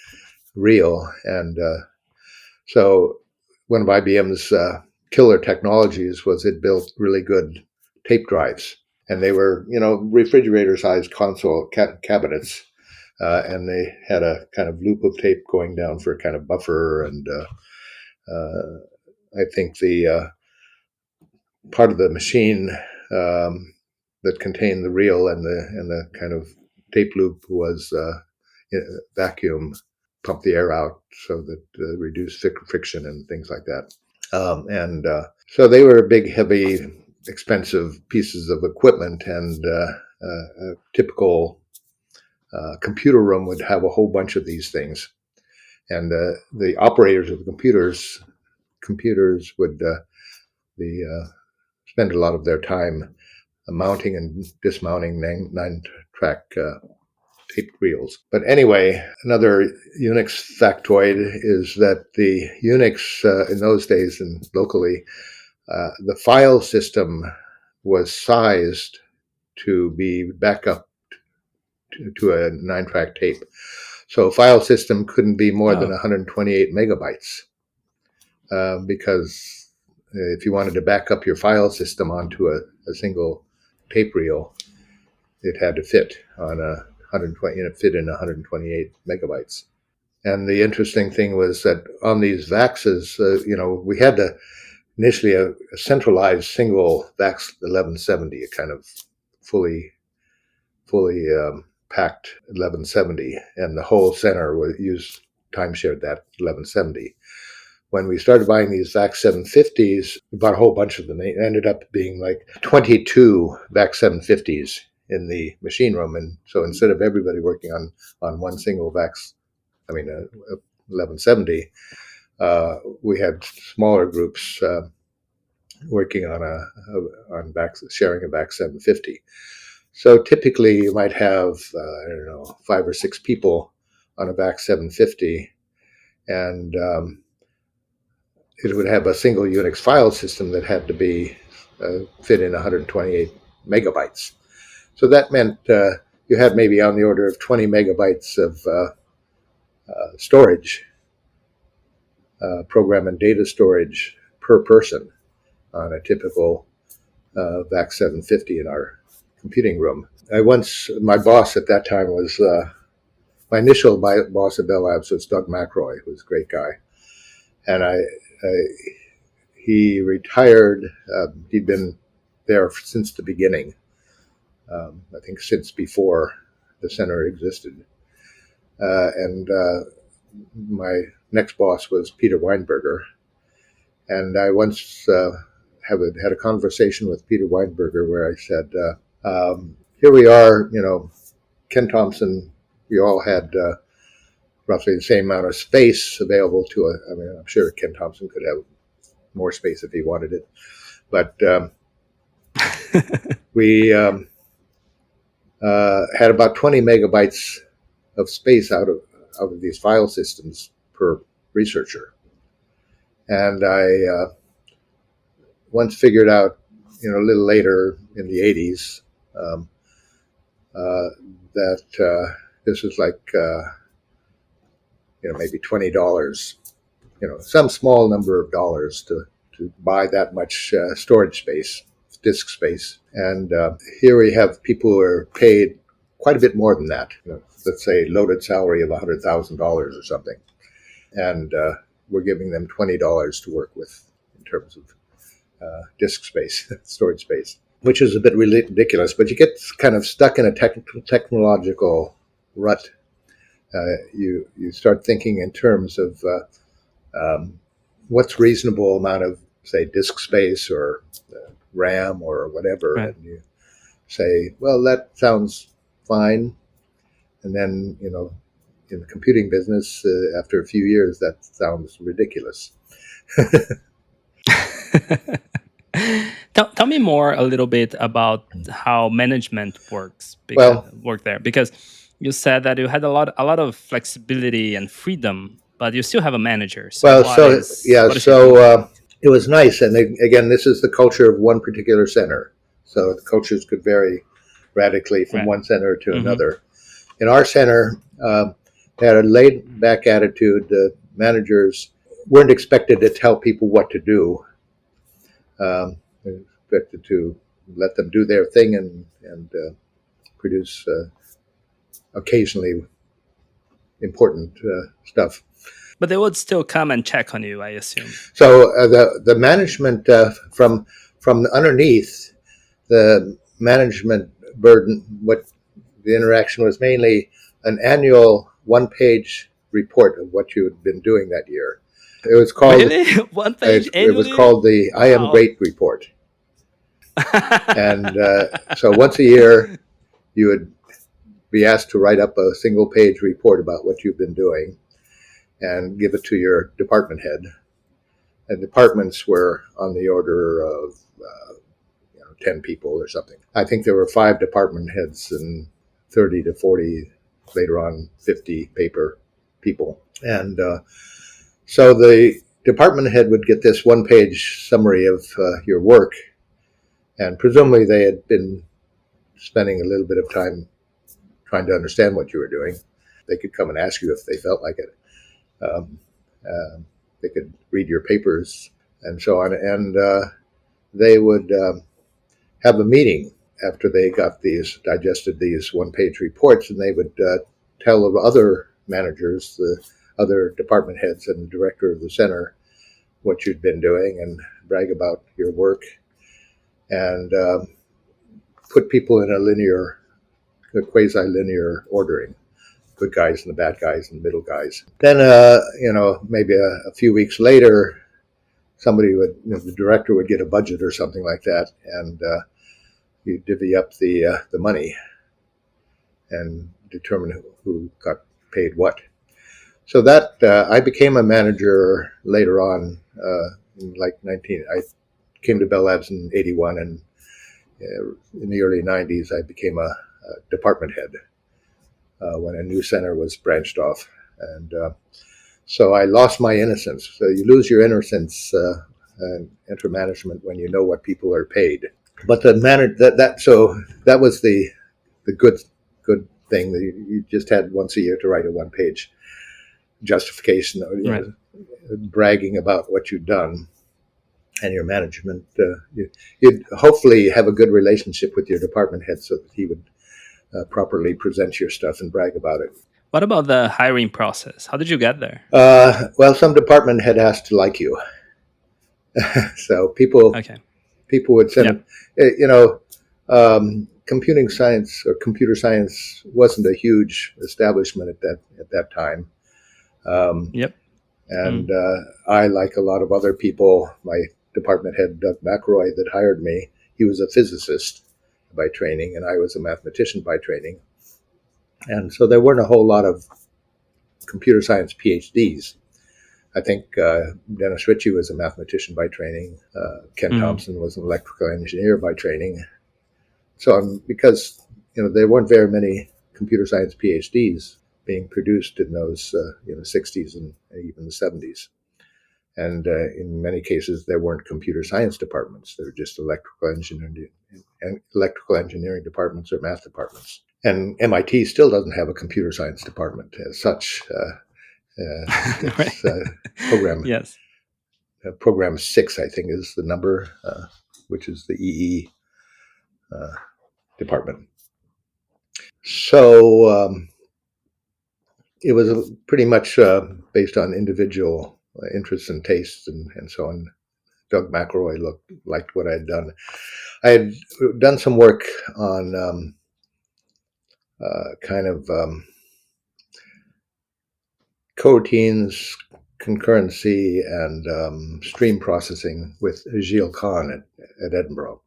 reel. And so one of IBM's killer technologies was it built really good tape drives. And they were, refrigerator-sized console cabinets. And they had a kind of loop of tape going down for a kind of buffer. And I think the part of the machine that contained the reel and the kind of tape loop was vacuum, pump the air out so that reduce friction and things like that. And so they were big, heavy, expensive pieces of equipment, and a typical computer room would have a whole bunch of these things. And the operators of the computers would spend a lot of their time mounting and dismounting nine-track tape reels. But anyway, another Unix factoid is that the Unix in those days and locally, the file system was sized to be back up to a 9-track tape. So a file system couldn't be more than 128 megabytes because if you wanted to back up your file system onto a single tape reel, it had to fit on a 120, fit in 128 megabytes. And the interesting thing was that on these VAXs, we had initially a centralized single VAX 1170, a kind of fully packed 1170, and the whole center was timeshared that 1170. When we started buying these VAX 750s, we bought a whole bunch of them. They ended up being like 22 VAX 750s in the machine room. And so instead of everybody working on one single VAX, 1170, we had smaller groups working on sharing a VAX 750. So typically you might have, 5 or 6 people on a VAX 750, and it would have a single Unix file system that had to be fit in 128 megabytes. So that meant you had maybe on the order of 20 megabytes of storage, program and data storage per person on a typical VAX 750 in our computing room. My boss at that time was, my initial boss at Bell Labs was Doug McRoy, who was a great guy. And he retired. He'd been there since the beginning. I think since before the center existed. And my next boss was Peter Weinberger. And I once had a conversation with Peter Weinberger where I said, here we are, Ken Thompson, we all had roughly the same amount of space available to us. I'm sure Ken Thompson could have more space if he wanted it. But we had about 20 megabytes of space out of these file systems per researcher. And I once figured out, a little later in the 80s, that this was like, maybe $20, some small number of dollars to buy that much storage space, disk space. And here we have people who are paid quite a bit more than that. Let's say loaded salary of $100,000 or something. And we're giving them $20 to work with in terms of disk space, storage space, which is a bit ridiculous, but you get kind of stuck in a technological rut. You start thinking in terms of what's reasonable amount of, say, disk space or RAM or whatever, right. And you say, well, that sounds fine. And then, in the computing business, after a few years, that sounds ridiculous. Tell me more a little bit about how management works. Work there, because you said that you had a lot of flexibility and freedom, but you still have a manager. So it was nice. And again, this is the culture of one particular center. So the cultures could vary radically from one center to another. In our center, they had a laid-back attitude. The managers weren't expected to tell people what to do. They were expected to let them do their thing and produce occasionally important stuff. But they would still come and check on you, I assume. So the management from underneath, the management burden, what the interaction was mainly an annual one-page report of what you had been doing that year. It was called really? One page annually? It was called the I Am Great report. And so once a year, you would be asked to write up a single-page report about what you've been doing and give it to your department head. And departments were on the order of 10 people or something. I think there were 5 department heads and 30 to 40, later on 50 paper people. And so the department head would get this one-page summary of your work, and presumably they had been spending a little bit of time trying to understand what you were doing. They could come and ask you if they felt like it. They could read your papers and so on. And they would have a meeting after they got digested these one-page reports, and they would tell of other managers, the other department heads and the director of the center, what you'd been doing and brag about your work, and put people in a quasi-linear ordering. Good guys and the bad guys and the middle guys. Then, maybe a few weeks later, the director would get a budget or something like that, and you divvy up the money and determine who got paid what. So that I became a manager later on, I came to Bell Labs in '81, and in the early '90s, I became a department head when a new center was branched off. And so I lost my innocence. So you lose your innocence and enter management when you know what people are paid. But the that was the good thing. You just had once a year to write a one-page justification, bragging about what you'd done, and your management. You'd hopefully have a good relationship with your department head so that he would properly present your stuff and brag about it. What about the hiring process? How did you get there? Well, some department head has to like you. So people would send, computing science or computer science wasn't a huge establishment at that time. And I, like a lot of other people, my department head, Doug MacQueen, that hired me, he was a physicist by training, and I was a mathematician by training. And so there weren't a whole lot of computer science PhDs. I think Dennis Ritchie was a mathematician by training. Ken Thompson was an electrical engineer by training. So because there weren't very many computer science PhDs being produced in those 60s and even the 70s. And in many cases, there weren't computer science departments. There were just electrical engineering departments or math departments. And MIT still doesn't have a computer science department as such. Program. Yes. Program 6, I think, is the number, which is the EE department. So it was pretty much based on individual interests and tastes and so on. Doug MacQueen liked what I had done. I had done some work on coroutines, concurrency, and stream processing with Gilles Kahn at Edinburgh.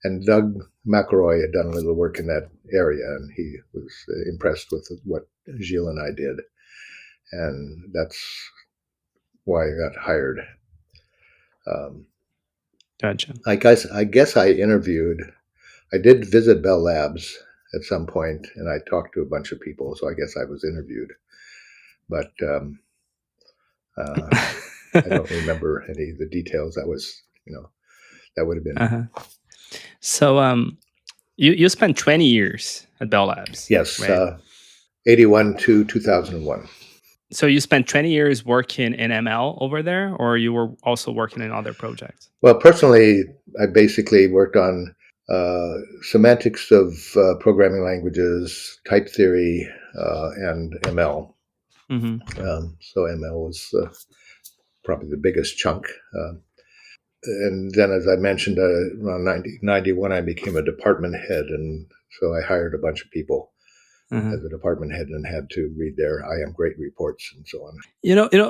And Doug MacQueen had done a little work in that area, and he was impressed with what Gilles and I did. And that's why I got hired. Gotcha. I guess I interviewed. I did visit Bell Labs at some point, and I talked to a bunch of people, so I guess I was interviewed. But I don't remember any of the details. That was, that would have been. Uh-huh. So you spent 20 years at Bell Labs. Yes, Right. 81 to 2001. So you spent 20 years working in ML over there, or you were also working in other projects? Well, personally, I basically worked on semantics of programming languages, type theory, and ML. So ML was probably the biggest chunk. And then, as I mentioned, around 1991, I became a department head. And so I hired a bunch of people as a department head and had to read their I am great reports and so on.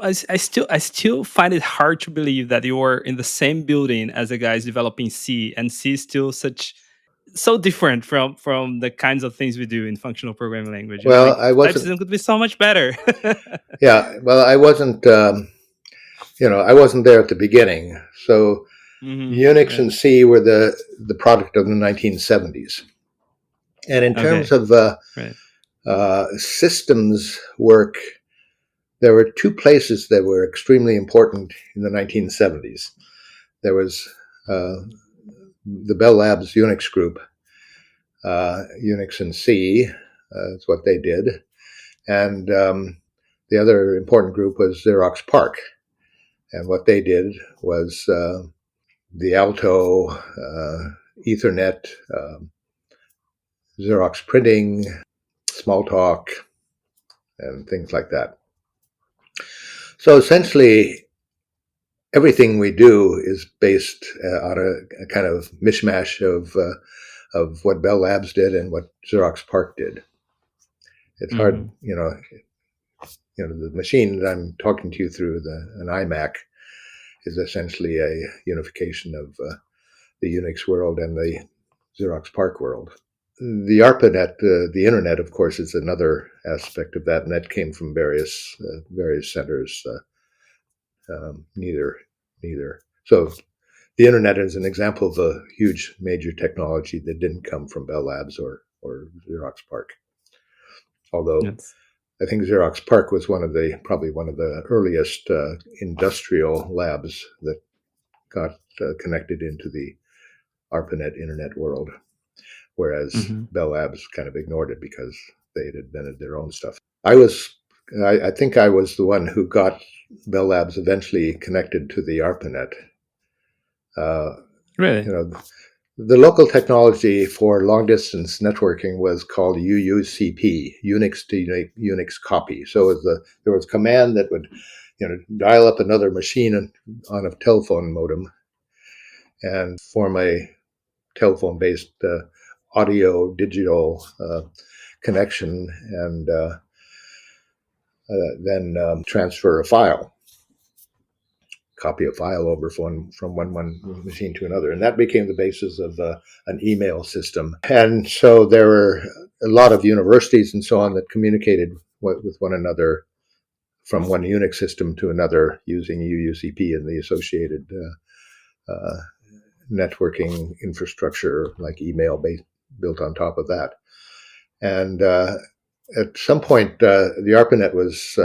I still find it hard to believe that you were in the same building as the guys developing C, and C is still so different from the kinds of things we do in functional programming language. Well, I type wasn't. system could be so much better. Yeah, well, I wasn't. I wasn't there at the beginning. So Unix and C were the product of the 1970s. And in terms of systems work, there were two places that were extremely important in the 1970s. There was the Bell Labs Unix group, Unix and C, that's what they did. And the other important group was Xerox PARC. And what they did was the Alto, Ethernet, Xerox printing, Smalltalk, and things like that. So essentially, everything we do is based on a kind of mishmash of what Bell Labs did and what Xerox PARC did. It's hard, the machine that I'm talking to you through, an iMac, is essentially a unification of the Unix world and the Xerox PARC world. The ARPANET, the internet, of course, is another aspect of that, and that came from various centers. Neither. So the internet is an example of a huge major technology that didn't come from Bell Labs or Xerox PARC. Although I think Xerox PARC was probably one of the earliest industrial labs that got connected into the ARPANET internet world, whereas Bell Labs kind of ignored it because they had invented their own stuff. I think I was the one who got Bell Labs eventually connected to the ARPANET. Really? The local technology for long-distance networking was called UUCP, Unix to Unix copy. So there was a command that would, dial up another machine on a telephone modem and form a telephone-based audio digital connection, and then transfer a file. Copy a file over from one machine to another. And that became the basis of an email system. And so there were a lot of universities and so on that communicated with one another from one Unix system to another using UUCP and the associated networking infrastructure like email built on top of that. And at some point, the ARPANET was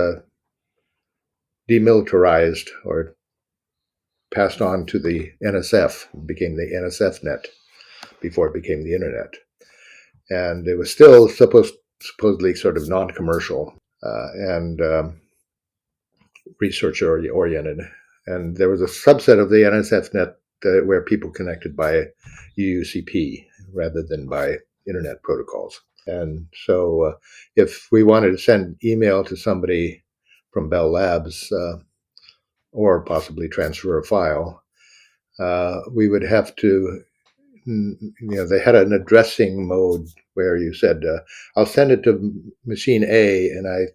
demilitarized or passed on to the NSF, became the NSF net before it became the internet. And it was still supposedly sort of non-commercial and research oriented. And there was a subset of the NSF net where people connected by UUCP rather than by internet protocols. And so if we wanted to send email to somebody from Bell Labs, or possibly transfer a file, we would have to, they had an addressing mode where you said, I'll send it to machine A, and I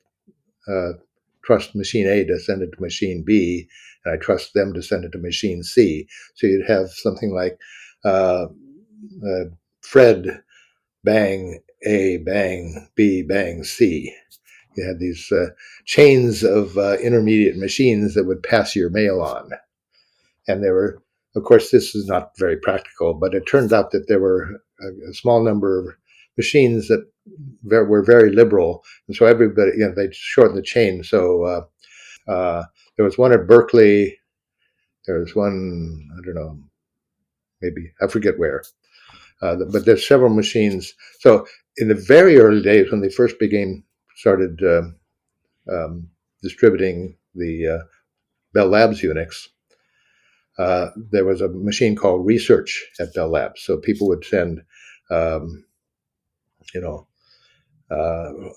trust machine A to send it to machine B, and I trust them to send it to machine C. So you'd have something like Fred bang A bang B bang C. You had these chains of intermediate machines that would pass your mail on. And there were, of course, this is not very practical, but it turns out that there were a small number of machines that were very liberal. And so everybody, they shortened the chain. So There was one at Berkeley. There was one, I don't know, maybe, I forget where. But there's several machines. So in the very early days, when they first started distributing the Bell Labs Unix, there was a machine called Research at Bell Labs. So people would send,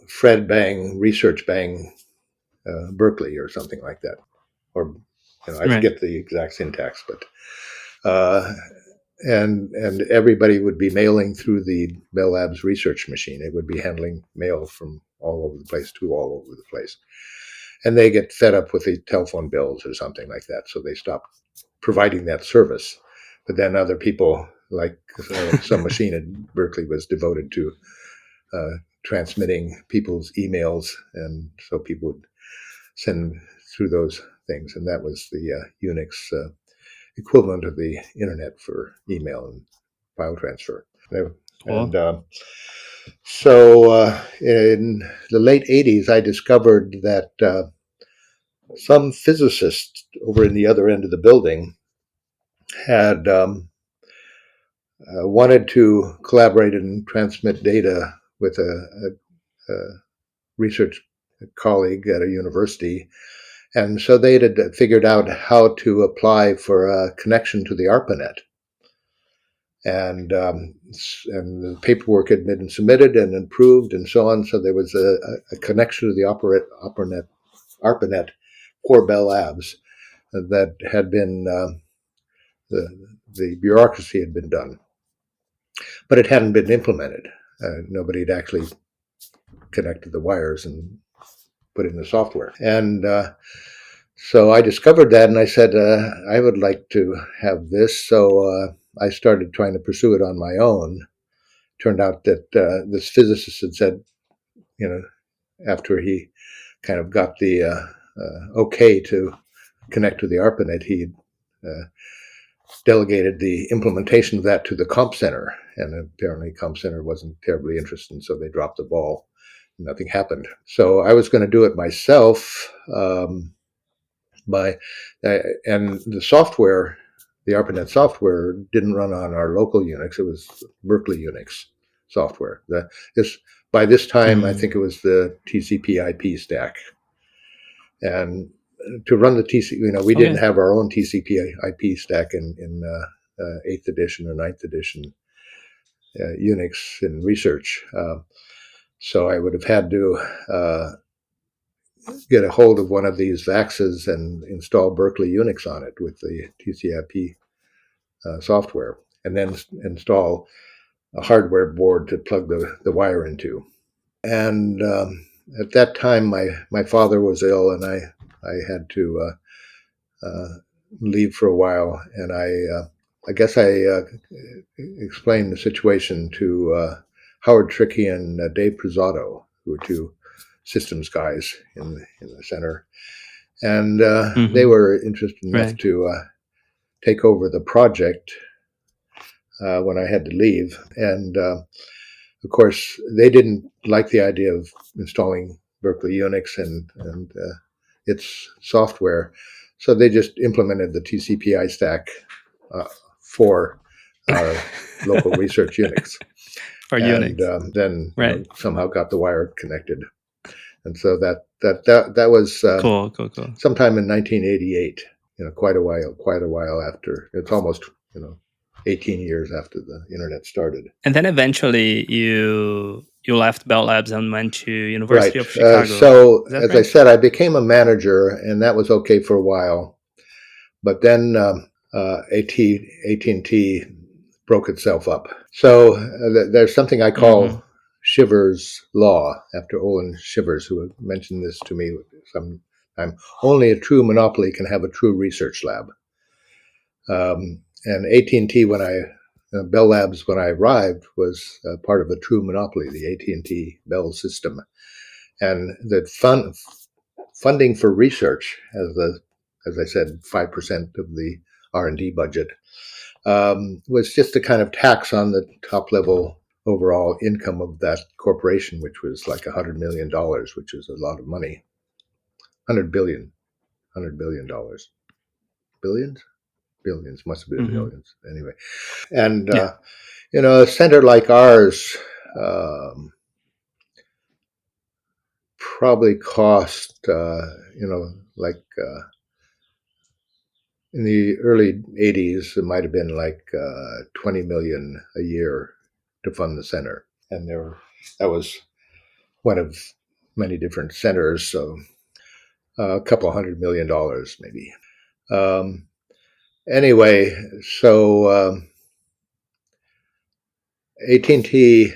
Fred Bang, Research Bang, Berkeley or something like that. Or, I forget the exact syntax, but and everybody would be mailing through the Bell Labs research machine. It would be handling mail from all over the place to all over the place. And they get fed up with the telephone bills or something like that, so they stopped providing that service. But then other people, like some machine at Berkeley was devoted to transmitting people's emails, and so people would send through those things. And that was the Unix equivalent of the internet for email and file transfer. Cool. And so in the late 80s, I discovered that some physicist over in the other end of the building had wanted to collaborate and transmit data with a research colleague at a university. And so they had figured out how to apply for a connection to the ARPANET. And the paperwork had been submitted and approved and so on. So there was a connection to the ARPANET for Bell Labs that had been, the bureaucracy had been done. But it hadn't been implemented. Nobody had actually connected the wires and put in the software. And so I discovered that, and I said, I would like to have this. So I started trying to pursue it on my own. Turned out that this physicist had said, after he kind of got the okay to connect to the ARPANET, he delegated the implementation of that to the Comp Center. And apparently Comp Center wasn't terribly interested, so they dropped the ball. Nothing happened. So I was going to do it myself. And the software, the ARPANET software, didn't run on our local Unix. It was Berkeley Unix software. By this time, I think it was the TCP/IP stack. And to run the TCP, we didn't have our own TCP/IP stack in 8th edition or 9th edition Unix in research. So I would have had to get a hold of one of these VAXs and install Berkeley Unix on it with the TCP/IP software, and then install a hardware board to plug the wire into. And at that time, my father was ill, and I had to leave for a while. And I guess I explained the situation to Howard Trickey and Dave Prezzato, who were two systems guys in the center, and they were interested enough to take over the project when I had to leave. And of course, they didn't like the idea of installing Berkeley Unix and its software, so they just implemented the TCP/IP stack for our local research Unix. And then somehow got the wire connected. And so that was cool. Sometime in 1988. Quite a while after. It's almost 18 years after the internet started. And then eventually you left Bell Labs and went to University of Chicago. So as I said, I became a manager, and that was okay for a while. But then AT&T broke itself up. So there's something I call Shivers' Law, after Olin Shivers, who had mentioned this to me some time. Only a true monopoly can have a true research lab. And AT&T, Bell Labs, when I arrived, was part of a true monopoly, the AT&T Bell system. And the funding for research, as I said, 5% of the R&D budget, was just a kind of tax on the top level overall income of that corporation, which was like $100 million, which is a lot of money. 100 billion, $100 billion. Billions? Billions, must have been Mm-hmm. millions. Anyway. And, Yeah. a center like ours probably cost, like in the early 80s, it might have been like $20 million a year to fund the center. And that was one of many different centers, so a couple $100 million maybe. Anyway, so AT&T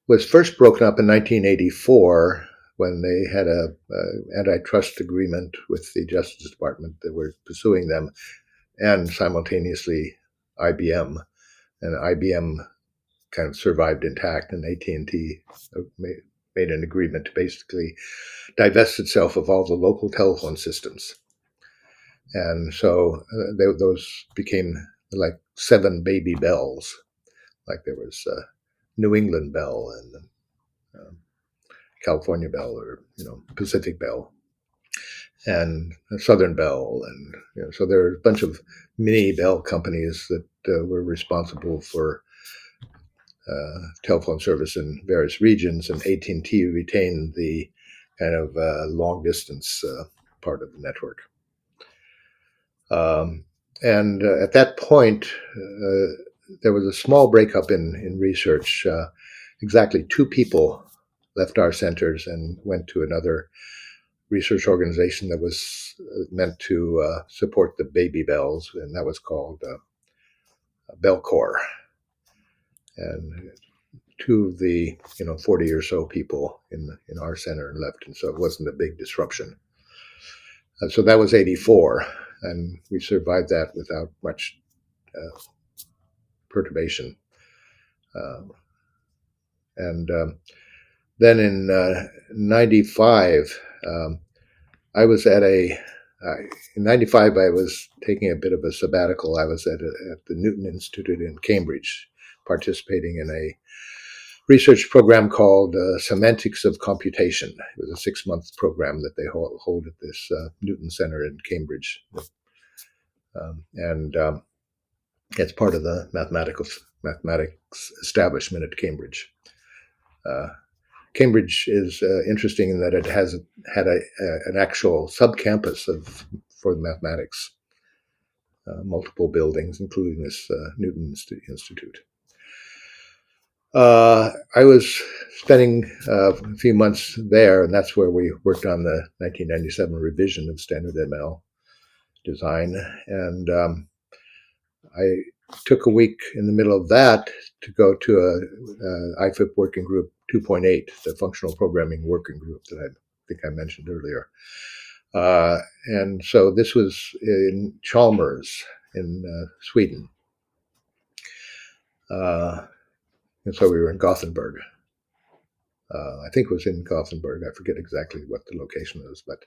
was first broken up in 1984 when they had a antitrust agreement with the Justice Department that were pursuing them, and simultaneously IBM. And IBM kind of survived intact, and AT&T made an agreement to basically divest itself of all the local telephone systems. And so those became like 7 baby bells. Like there was New England Bell and California Bell, or Pacific Bell, and Southern Bell, and so there are a bunch of mini Bell companies that were responsible for telephone service in various regions, and AT&T retained the kind of long distance part of the network. And at that point, there was a small breakup in research. Exactly 2 people left our centers and went to another research organization that was meant to support the baby bells, and that was called Bellcore. And 2 of the 40 or so people in our center left, and so it wasn't a big disruption. So that was 84, and we survived that without much perturbation. And then in 95, I was in 95, I was taking a bit of a sabbatical. I was at the Newton Institute in Cambridge, participating in a research program called Semantics of Computation. It was a 6-month program that they hold at this Newton Center in Cambridge. And it's part of the mathematics establishment at Cambridge. Cambridge is interesting in that it has had an actual sub-campus for mathematics, multiple buildings, including this Newton Institute. I was spending a few months there, and that's where we worked on the 1997 revision of Standard ML design. And I took a week in the middle of that to go to a IFIP working group 2.8, the functional programming working group that I think I mentioned earlier. And so this was in Chalmers in Sweden. And so we were in Gothenburg. I think it was in Gothenburg. I forget exactly what the location was, but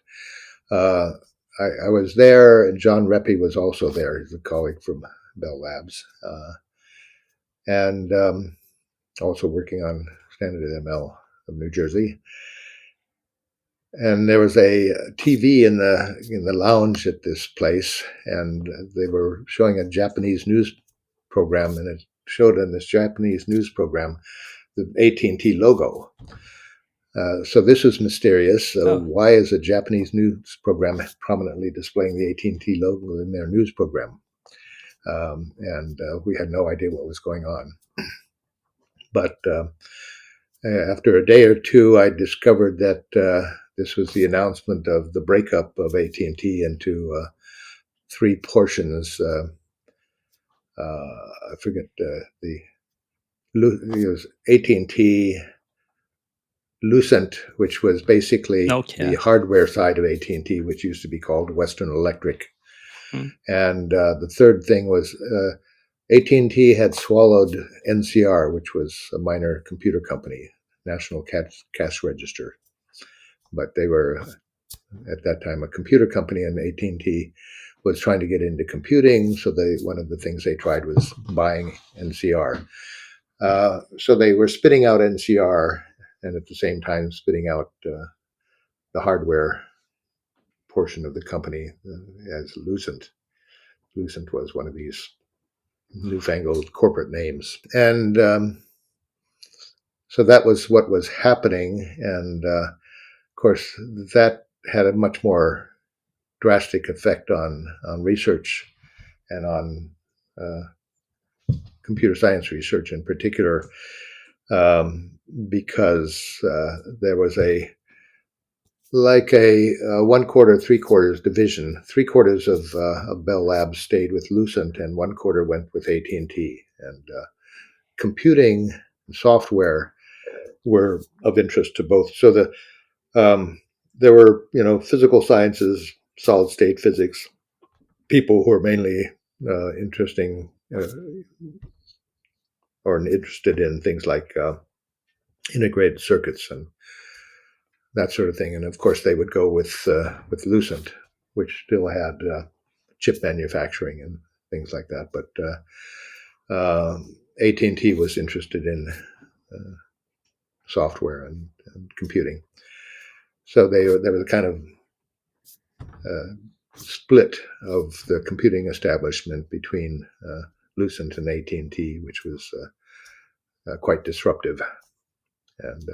I was there, and John Reppy was also there. He's a colleague from Bell Labs, and also working on Standard ML of New Jersey. And there was a TV in the lounge at this place, and they were showing a Japanese news program, and it showed in this Japanese news program the AT&T logo. So this was mysterious. Why is a Japanese news program prominently displaying the AT&T logo in their news program? And we had no idea what was going on. But after a day or two, I discovered that this was the announcement of the breakup of AT&T into 3 portions. I forget it was AT&T Lucent, which was basically the hardware side of AT&T, which used to be called Western Electric. And the third thing was AT&T had swallowed NCR, which was a minor computer company, National Cash Register. But they were, at that time, a computer company, and AT&T was trying to get into computing, so one of the things they tried was buying NCR. So they were spitting out NCR, and at the same time spitting out the hardware portion of the company as Lucent. Lucent was one of these newfangled corporate names. And so that was what was happening. And of course, that had a much more drastic effect on research and on computer science research in particular, because there was a 1/4, 3/4 division. 3/4 of Bell Labs stayed with Lucent, and 1/4 went with AT&T. And computing and software were of interest to both. So there were, physical sciences, solid state physics, people who were mainly interested in things like integrated circuits and that sort of thing. And of course, they would go with Lucent, which still had chip manufacturing and things like that. But AT&T was interested in software and computing. So there was a kind of split of the computing establishment between Lucent and AT&T, which was quite disruptive and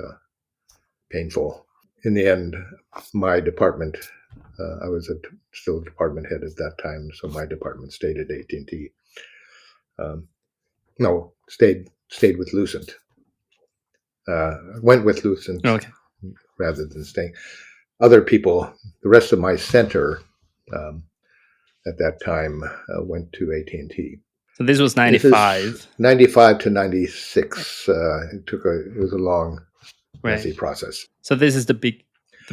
painful. In the end, my department, I was still department head at that time, so my department stayed at AT&T. Stayed with Lucent. Went with Lucent rather than staying. Other people, the rest of my center at that time went to AT&T. So this was 95. 95 to 96. It was a long, messy process. So this is the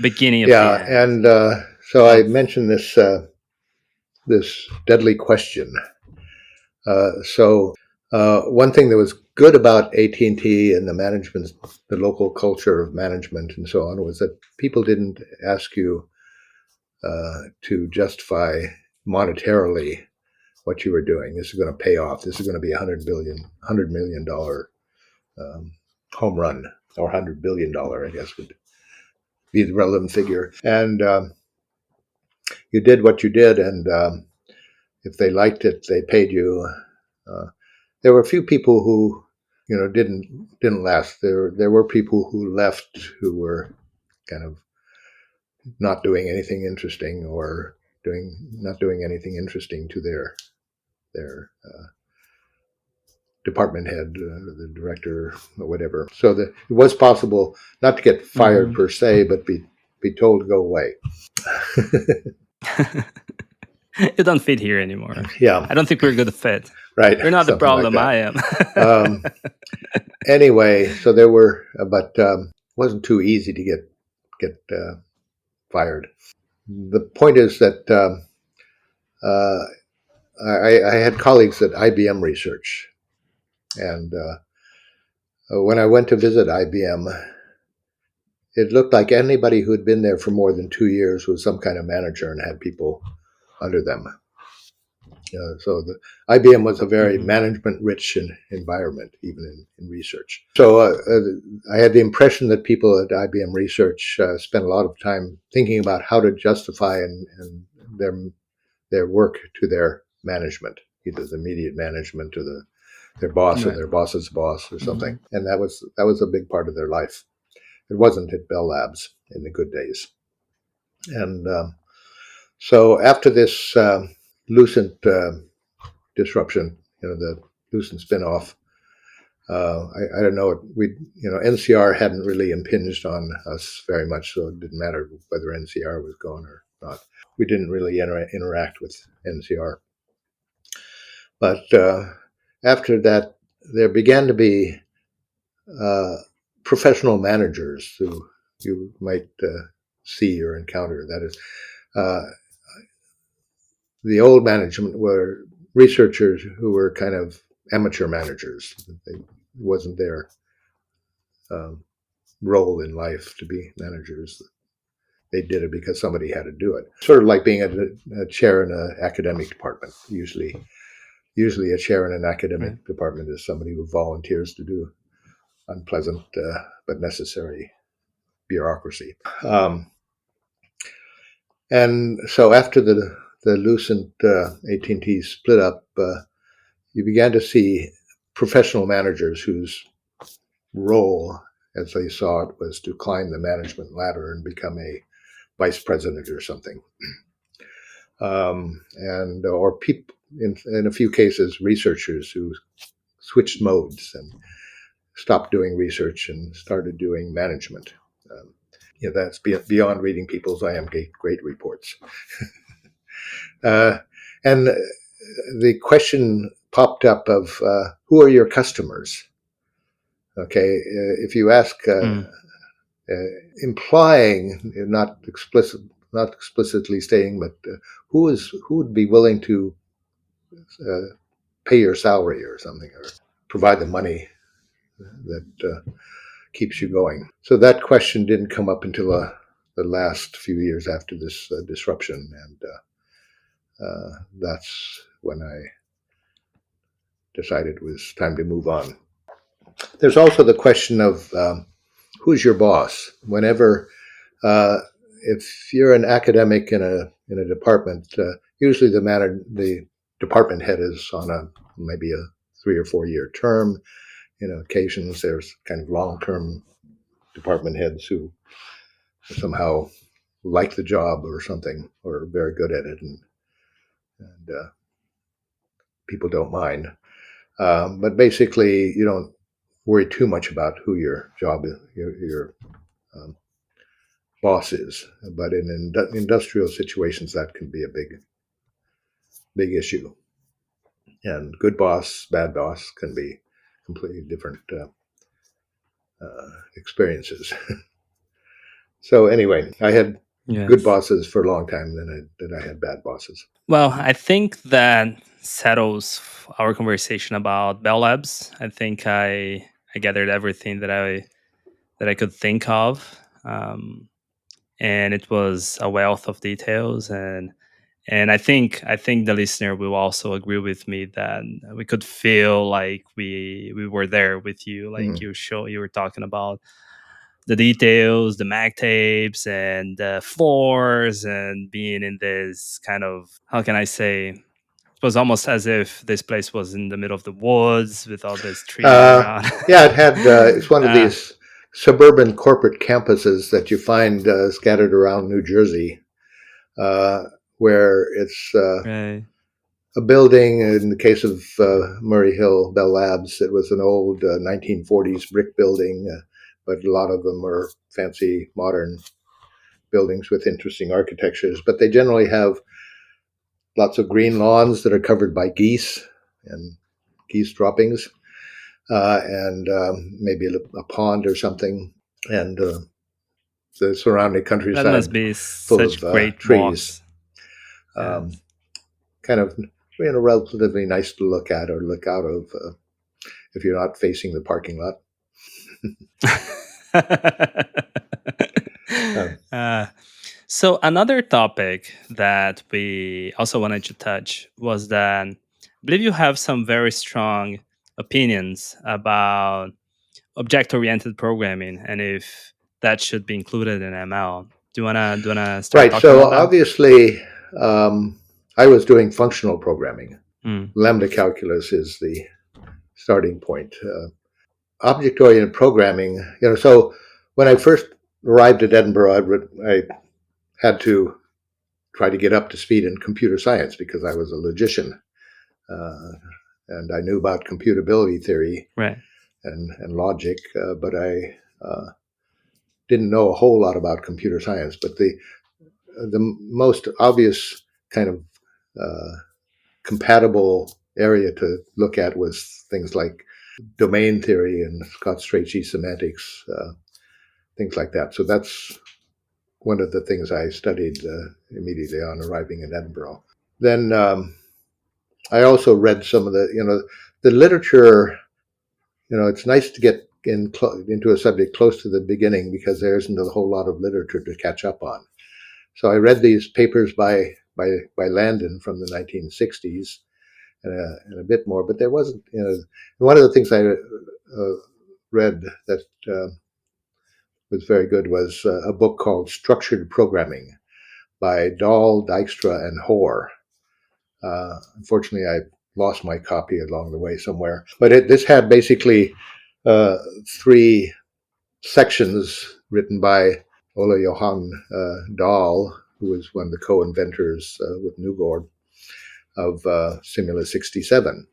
beginning of and so I mentioned this deadly question. So one thing that was good about AT&T and the management, the local culture of management and so on, was that people didn't ask you to justify monetarily what you were doing. This is going to pay off. This is going to be $100 million home run, or $100 billion, I guess would be the relevant figure. And you did what you did, and if they liked it, they paid you. There were a few people who, didn't last. There were people who left who were kind of not doing anything interesting, or not doing anything interesting to their department head, the director, or whatever. So it was possible not to get fired per se, but be told to go away. You don't fit here anymore. Yeah. I don't think we're a good fit. Right. You're not the problem, I am. Anyway, so there were, but it wasn't too easy to get fired. The point is that I had colleagues at IBM Research, and when I went to visit IBM, it looked like anybody who had been there for more than 2 years was some kind of manager and had people under them. So the IBM was a very management-rich environment, even in research. So I had the impression that people at IBM Research spent a lot of time thinking about how to justify and their work to their management, either the immediate management or their boss or their boss's boss or something. And that was a big part of their life. It wasn't at Bell Labs in the good days. And so after this Lucent disruption, the Lucent spinoff, I don't know, NCR hadn't really impinged on us very much, so it didn't matter whether NCR was gone or not. We didn't really interact with NCR. But after that, there began to be professional managers who you might see or encounter. That is, the old management were researchers who were kind of amateur managers. It wasn't their role in life to be managers. They did it because somebody had to do it. Sort of like being a chair in an academic department. Usually a chair in an academic department is somebody who volunteers to do unpleasant but necessary bureaucracy. And so after the Lucent AT&T split up, you began to see professional managers whose role, as they saw it, was to climb the management ladder and become a vice president or something. And or people, in a few cases, researchers who switched modes and stopped doing research and started doing management. That's beyond reading people's I am great reports. And the question popped up of who are your customers? Okay, if you ask, implying, not explicitly stating, but who would be willing to pay your salary or something, or provide the money that keeps you going. So that question didn't come up until the last few years after this disruption, and that's when I decided it was time to move on. There's also the question of who's your boss. Whenever, if you're an academic in a department, usually the department head is on maybe a 3 or 4 year term. Occasions there's kind of long-term department heads who somehow like the job or something, or are very good at it, and people don't mind. But basically, you don't worry too much about who your job is, your boss is. But in industrial situations, that can be a big issue. And good boss, bad boss can be completely different experiences. So anyway, I had good bosses for a long time, then I had bad bosses. Well, I think that settles our conversation about Bell Labs. I think I gathered everything that I could think of, and it was a wealth of details. And I think the listener will also agree with me that we could feel like we were there with you, like you were talking about the details, the mag tapes, and the floors, and being in this kind of, how can I say, it was almost as if this place was in the middle of the woods with all this trees around. Yeah, it had. It's one of these suburban corporate campuses that you find scattered around New Jersey, where it's Right. a building. In the case of Murray Hill Bell Labs, it was an old 1940s brick building, but a lot of them are fancy modern buildings with interesting architectures. But they generally have lots of green lawns that are covered by geese and geese droppings, and maybe a pond or something, and the surrounding countryside That must be full such of great trees. walks. Kind of relatively nice to look at or look out of if you're not facing the parking lot. So another topic that we also wanted to touch was that I believe you have some very strong opinions about object-oriented programming and if that should be included in ML. Do you wanna start talking So about that? obviously, I was doing functional programming. Lambda calculus is the starting point. Object-oriented programming, so when I first arrived at Edinburgh, I had to try to get up to speed in computer science because I was a logician, and I knew about computability theory, right, and logic, but I didn't know a whole lot about computer science. But the most obvious kind of compatible area to look at was things like domain theory and Scott-Strachey semantics, things like that. So that's one of the things I studied immediately on arriving in Edinburgh. Then I also read some of the literature. It's nice to get into a subject close to the beginning because there isn't a whole lot of literature to catch up on. So I read these papers by Landon from the 1960s and a bit more, but there wasn't. One of the things I read that was very good was a book called Structured Programming by Dahl, Dijkstra, and Hoare. Unfortunately, I lost my copy along the way somewhere. But this had basically 3 sections written by Ole Johan Dahl, who was one of the co-inventors with Newgård of Simula 67.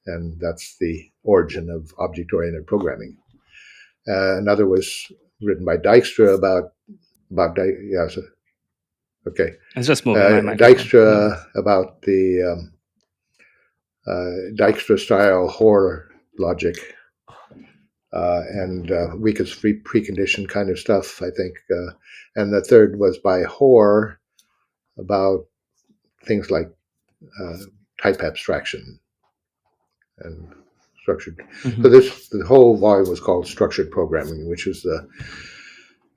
And that's the origin of object-oriented programming. Another was written by Dijkstra about okay. It's just moving my Dijkstra about the Dijkstra style Hoare logic, and weakest free precondition kind of stuff, I think. And the third was by Hoare about things like type abstraction and structured. Mm-hmm. So the whole volume was called Structured Programming, which was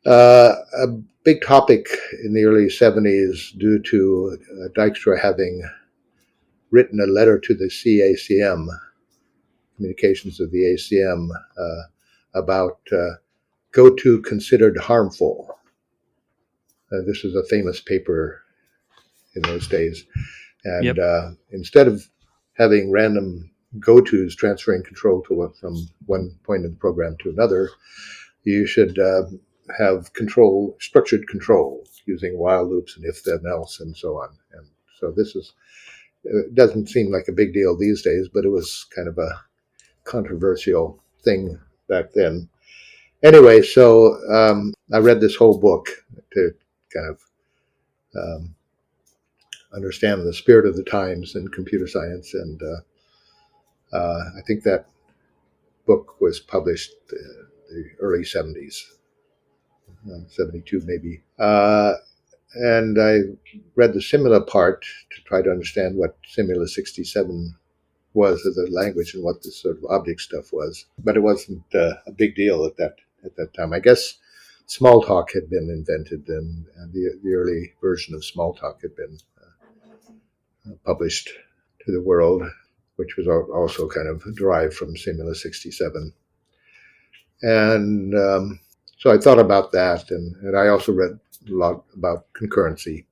a big topic in the early 70s due to Dijkstra having written a letter to the CACM, communications of the ACM, about GoTo considered harmful. This was a famous paper in those days. And instead of having random GoTos transferring control from one point in the program to another, you should have structured control using while loops and if then else and so on. And so it doesn't seem like a big deal these days, but it was kind of a controversial thing back then. Anyway, so I read this whole book to kind of understand the spirit of the times in computer science, and I think that book was published the early 70s, 72 maybe. And I read the Simula part to try to understand what Simula 67 was as a language and what this sort of object stuff was. But it wasn't a big deal at that time. I guess Smalltalk had been invented, and the early version of Smalltalk had been published to the world, which was also kind of derived from Simula 67. And so I thought about that, and I also read a lot about concurrency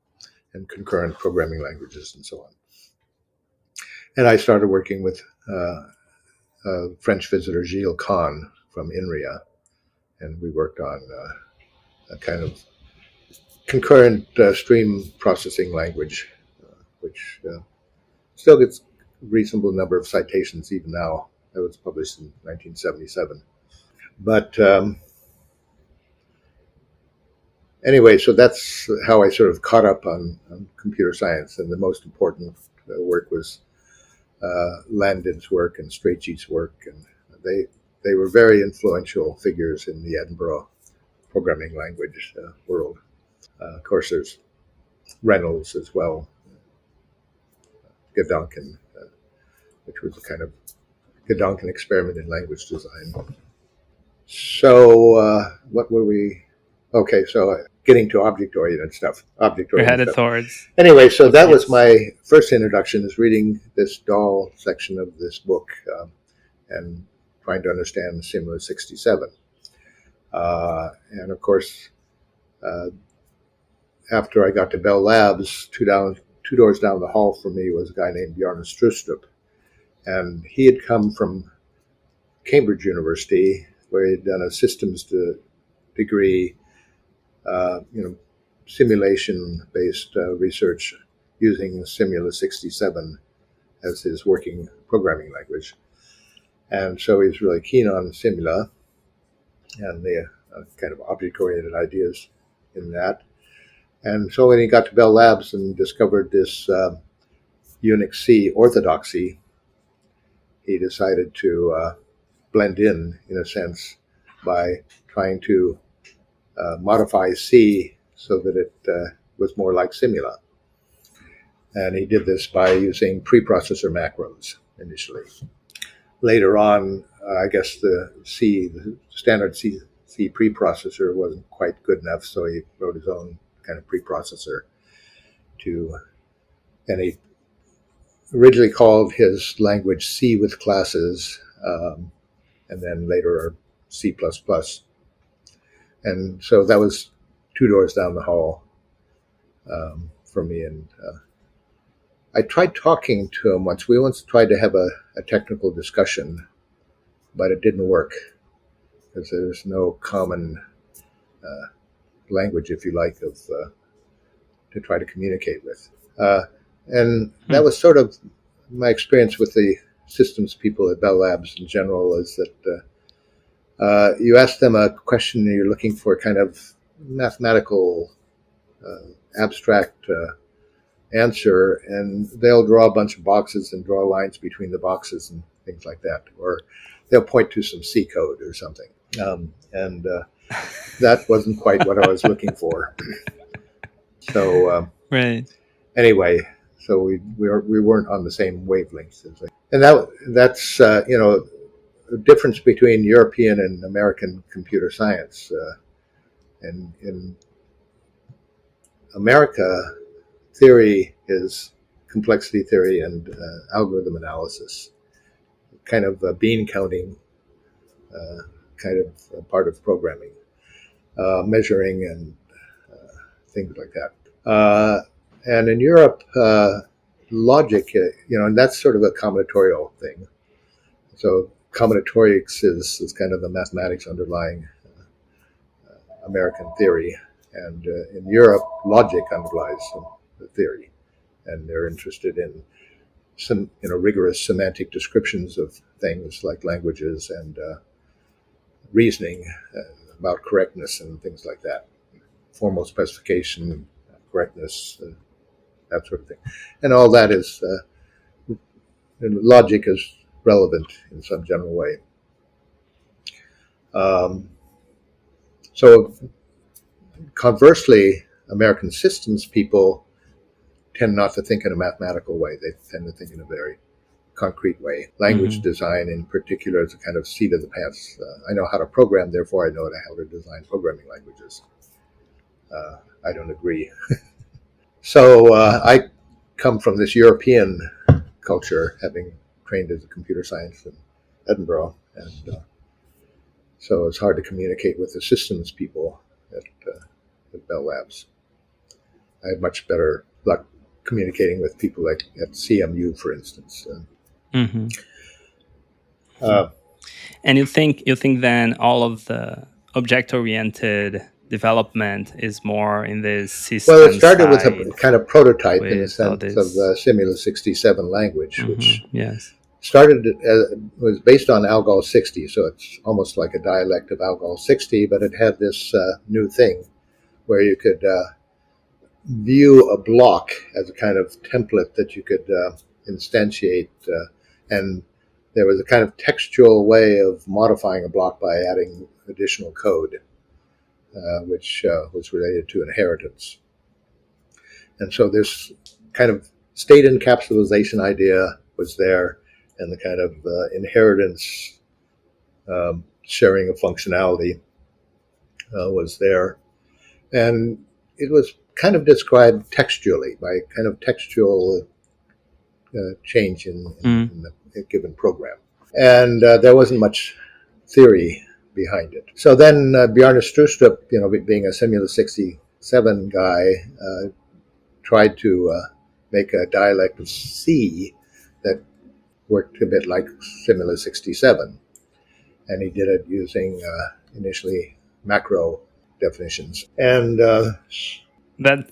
and concurrent programming languages and so on. And I started working with French visitor Gilles Kahn from INRIA, and we worked on a kind of concurrent stream processing language, which still gets a reasonable number of citations even now. It was published in 1977. But anyway, so that's how I sort of caught up on computer science, and the most important work was Landon's work and Strachey's work, and they were very influential figures in the Edinburgh programming language world. Of course, there's Reynolds as well, Gedonken, which was a kind of Gedonken experiment in language design. So what were we? Okay, so getting to object-oriented stuff. We're headed towards. Anyway, so that was my first introduction, is reading this Dahl section of this book and trying to understand Simula 67. And of course, after I got to Bell Labs, two doors down the hall from me was a guy named Bjarne Strustrup. And he had come from Cambridge University, where he had done a systems degree, simulation-based research using Simula 67 as his working programming language. And so he's really keen on Simula and the kind of object-oriented ideas in that. And so when he got to Bell Labs and discovered this Unix C orthodoxy, he decided to blend in a sense, by trying to modify C so that it was more like Simula. And he did this by using preprocessor macros initially. Later on, I guess the standard C preprocessor wasn't quite good enough, so he wrote his own kind of preprocessor and he originally called his language C with classes, and then later C++. And so that was two doors down the hall. for me. And I tried talking to him once. We once tried to have a technical discussion, but it didn't work because there's no common language, if you like, of to try to communicate with. And that was sort of my experience with the systems people at Bell Labs in general, is that you ask them a question and you're looking for kind of mathematical, abstract answer, and they'll draw a bunch of boxes and draw lines between the boxes and things like that. Or they'll point to some C code or something. And that wasn't quite what I was looking for. So Right. anyway, so we weren't on the same wavelengths, and that's the difference between European and American computer science. And in America, theory is complexity theory and algorithm analysis, kind of bean counting, kind of part of programming, measuring and things like that. And in Europe, logic, and that's sort of a combinatorial thing. So combinatorics is kind of the mathematics underlying American theory. And in Europe, logic underlies the theory. And they're interested in some rigorous semantic descriptions of things like languages and reasoning about correctness and things like that. Formal specification, correctness, that sort of thing. And all that is, logic is relevant in some general way. So conversely, American systems people tend not to think in a mathematical way. They tend to think in a very concrete way. Language design in particular is a kind of seat of the pants. I know how to program, therefore I know how to design programming languages. I don't agree. So I come from this European culture, having trained as a computer science in Edinburgh, and so it's hard to communicate with the systems people at Bell Labs. I had much better luck communicating with people like at CMU, for instance. And you think then all of the object-oriented development is more in this system Well, it started with side a kind of prototype in the with all sense of this. Simula 67 language, which Yes. started was based on Algol 60, so it's almost like a dialect of Algol 60, but it had this new thing where you could view a block as a kind of template that you could instantiate, and there was a kind of textual way of modifying a block by adding additional code, which was related to inheritance. And so this kind of state encapsulation idea was there, and the kind of inheritance sharing of functionality was there. And it was kind of described textually by kind of textual change in a given program. And there wasn't much theory behind it. So then Bjarne Stroustrup, being a Simula 67 guy, tried to make a dialect of C that worked a bit like Simula 67. And he did it using initially macro definitions. And That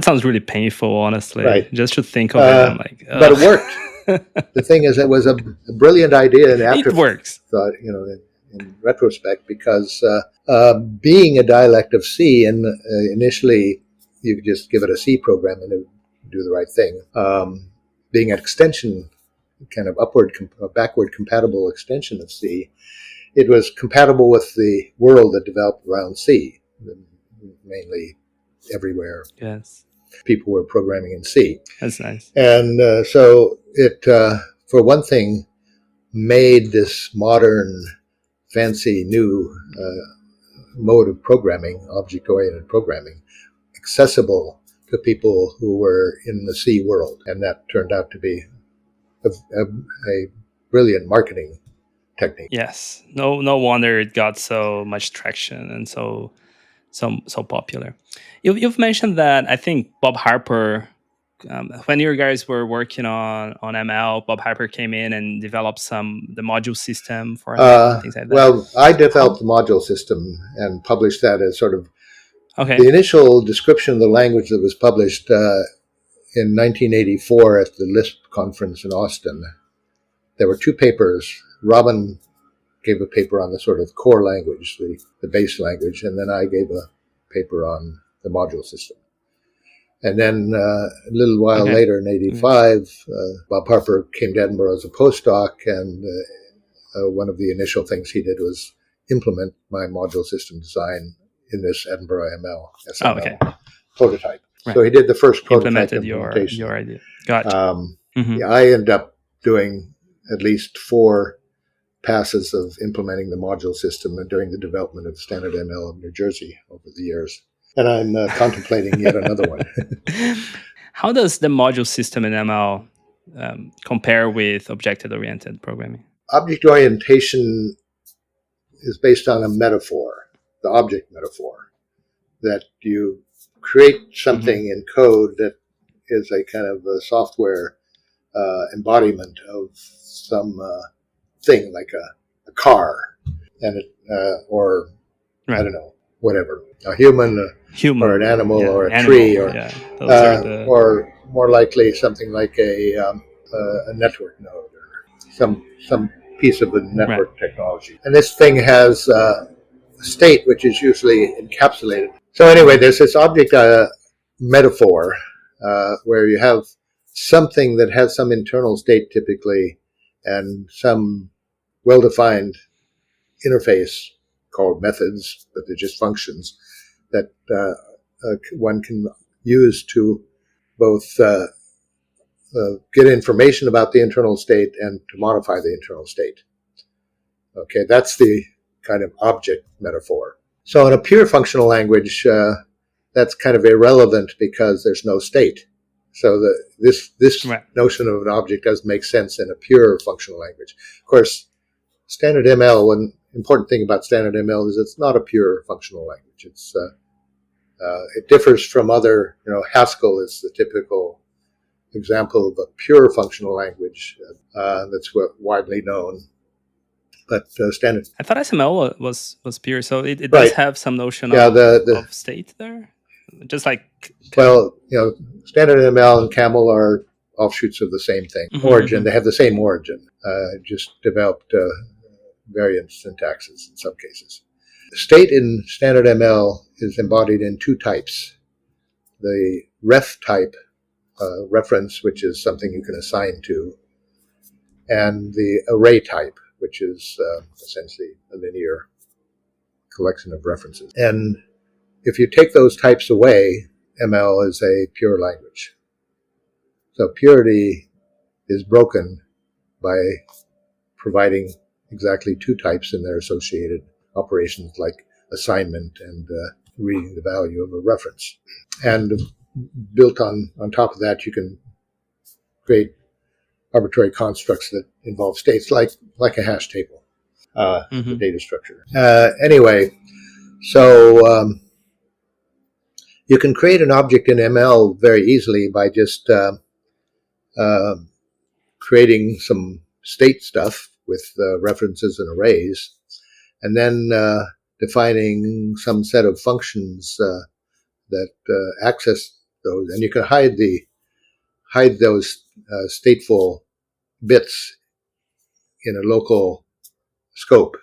sounds really painful, honestly. Right. Just to think of it, I'm like, ugh. But it worked. The thing is, it was a brilliant idea, and after it works. Thought, in retrospect, because being a dialect of C, and initially you could just give it a C program and it would do the right thing. Being an extension, kind of backward compatible extension of C, it was compatible with the world that developed around C, mainly everywhere. Yes. People were programming in C. That's nice. And so it, for one thing, made this modern, fancy, new mode of programming, object-oriented programming, accessible to people who were in the C world. And that turned out to be a brilliant marketing technique. Yes. No wonder it got so much traction and so so popular. You've mentioned that I think Bob Harper, when you guys were working on ML, Bob Harper came in and developed the module system for ML and things like that. Well, I developed the module system and published that as sort of Okay. the initial description of the language that was published in 1984 at the Lisp conference in Austin. There were two papers. Robin gave a paper on the sort of core language, the base language, and then I gave a paper on the module system. And then a little while later, in 85, Bob Harper came to Edinburgh as a postdoc, and one of the initial things he did was implement my module system design in this Edinburgh SML prototype. Right. So he did the first prototype implementation. Your idea. Got it. I ended up doing at least 4 passes of implementing the module system during the development of Standard ML of New Jersey over the years. And I'm contemplating yet another one. How does the module system in ML compare with object-oriented programming? Object orientation is based on a metaphor, the object metaphor, that you create something in code that is a kind of a software embodiment of some thing, like a car, and or I don't know, whatever, a human or an animal or a tree, or more likely something like a network node or some piece of the network technology. And this thing has a state which is usually encapsulated. So anyway, there's this object metaphor where you have something that has some internal state typically and some well-defined interface called methods, but they're just functions that one can use to both get information about the internal state and to modify the internal state. Okay, that's the kind of object metaphor. So in a pure functional language, that's kind of irrelevant because there's no state. So this notion of an object doesn't make sense in a pure functional language. Of course, Standard ML, one important thing about Standard ML is it's not a pure functional language. It differs from other, Haskell is the typical example of a pure functional language that's widely known. But standard. I thought SML was pure, so it does have some notion of state there, just like. Well, Standard ML and Camel are offshoots of the same thing. Origin, they have the same origin, just developed variant syntaxes in some cases. State in Standard ML is embodied in 2 types. The ref type, reference, which is something you can assign to, and the array type, which is essentially a linear collection of references. And if you take those types away, ML is a pure language. So purity is broken by providing exactly 2 types in their associated operations like assignment and reading the value of a reference. And built on top of that, you can create arbitrary constructs that involve states like a hash table, the data structure. Anyway, so you can create an object in ML very easily by just creating some state stuff with references and arrays, and then defining some set of functions that access those, and you can hide those stateful bits in a local scope.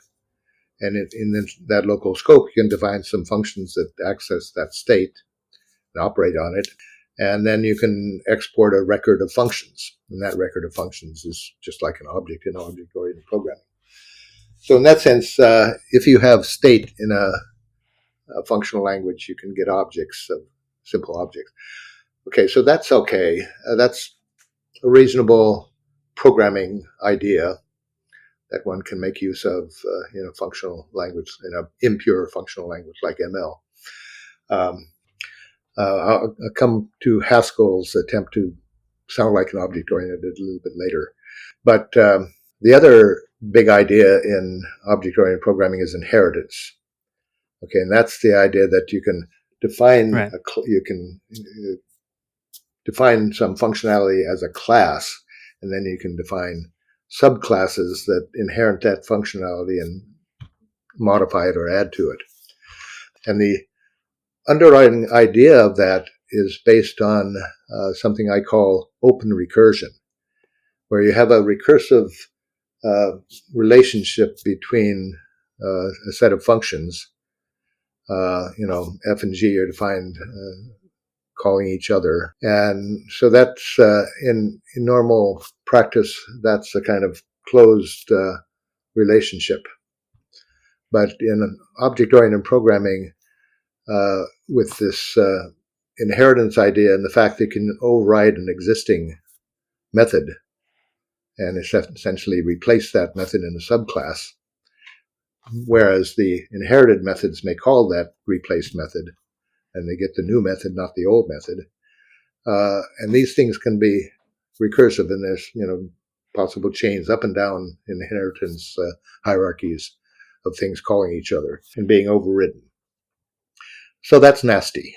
And in that local scope, you can define some functions that access that state and operate on it. And then you can export a record of functions. And that record of functions is just like an object in object-oriented programming. So in that sense, if you have state in a functional language, you can get objects, simple objects. Okay, so that's okay. That's a reasonable programming idea that one can make use of in a functional language, in an impure functional language like ML. I'll come to Haskell's attempt to sound like an object-oriented a little bit later. But the other big idea in object-oriented programming is inheritance. Okay, and that's the idea that you can define Right. define some functionality as a class, and then you can define subclasses that inherit that functionality and modify it or add to it. And the underlying idea of that is based on something I call open recursion, where you have a recursive relationship between a set of functions. F and G are defined calling each other. And so that's in normal practice, that's a kind of closed relationship. But in object-oriented programming, with this inheritance idea and the fact that you can override an existing method and essentially replace that method in a subclass, whereas the inherited methods may call that replaced method, and they get the new method, not the old method. And these things can be recursive, and there's possible chains up and down in inheritance hierarchies of things calling each other and being overridden. So that's nasty.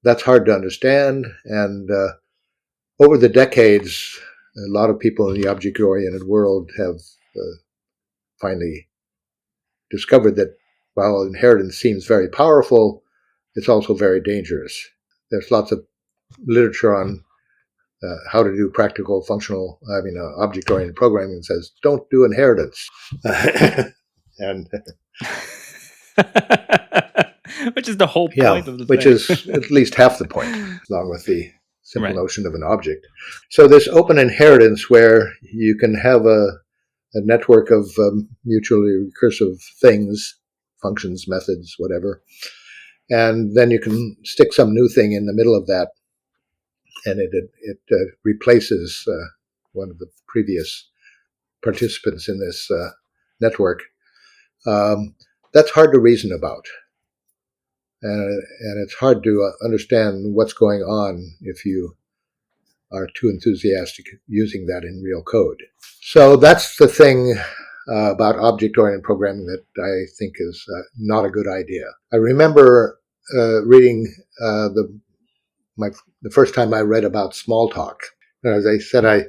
That's hard to understand, and over the decades, a lot of people in the object-oriented world have finally discovered that while inheritance seems very powerful, it's also very dangerous. There's lots of literature on how to do practical, functional, object-oriented programming that says, don't do inheritance. And which is the whole point of the which thing. is at least half the point, along with the simple Right. notion of an object. So this open inheritance, where you can have a network of mutually recursive things, functions, methods, whatever, and then you can stick some new thing in the middle of that, and it replaces one of the previous participants in this network. That's hard to reason about. And it's hard to understand what's going on if you are too enthusiastic using that in real code. So that's the thing about object-oriented programming that I think is not a good idea. I remember reading the first time I read about Smalltalk. As I said, I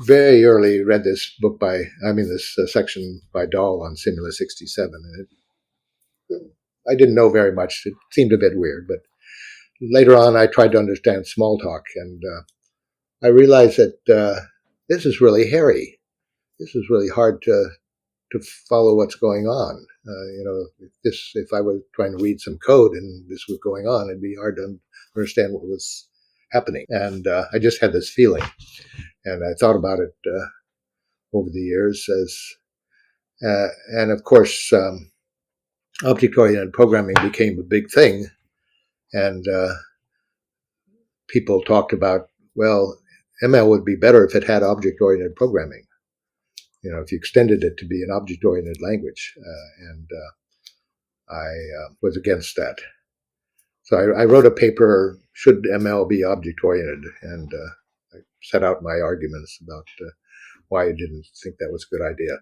very early read this section by Dahl on Simula 67. And I didn't know very much. It seemed a bit weird, but later on I tried to understand Smalltalk, and I realized that this is really hairy. This is really hard to follow what's going on. If I was trying to read some code and this was going on, it'd be hard to understand what was happening. And I just had this feeling, and I thought about it over the years and of course, object-oriented programming became a big thing, and people talked about, well, ML would be better if it had object-oriented programming. If you extended it to be an object-oriented language, and I was against that. So I wrote a paper, should ML be object-oriented, and I set out my arguments about why I didn't think that was a good idea.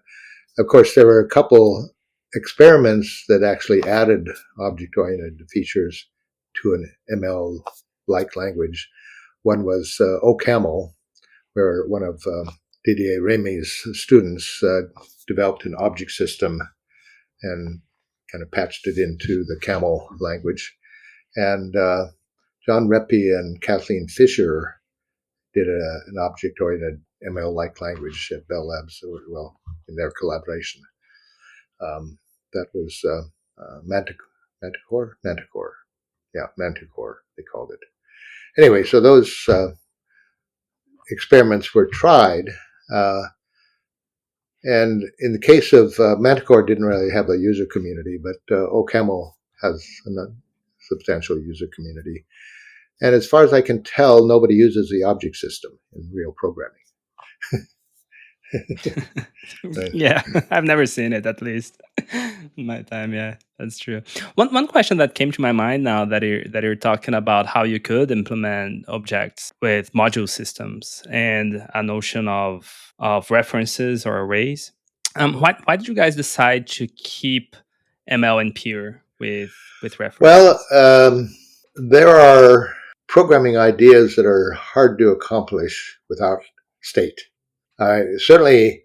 Of course, there were a couple experiments that actually added object-oriented features to an ML-like language. One was OCaml, where one of Didier Remy's students developed an object system and kind of patched it into the Camel language. And John Reppy and Kathleen Fisher did an object-oriented ML-like language at Bell Labs, in their collaboration. That was Manticore? Manticore. Yeah, Manticore, they called it. Anyway, so those experiments were tried. And in the case of Manticore, didn't really have a user community, but OCaml has a substantial user community. And as far as I can tell, nobody uses the object system in real programming. Yeah, I've never seen it, at least in my time. Yeah, that's true. One question that came to my mind now that you're talking about how you could implement objects with module systems and a notion of references or arrays. Why did you guys decide to keep ML and pure with reference? Well, there are programming ideas that are hard to accomplish without state. Certainly,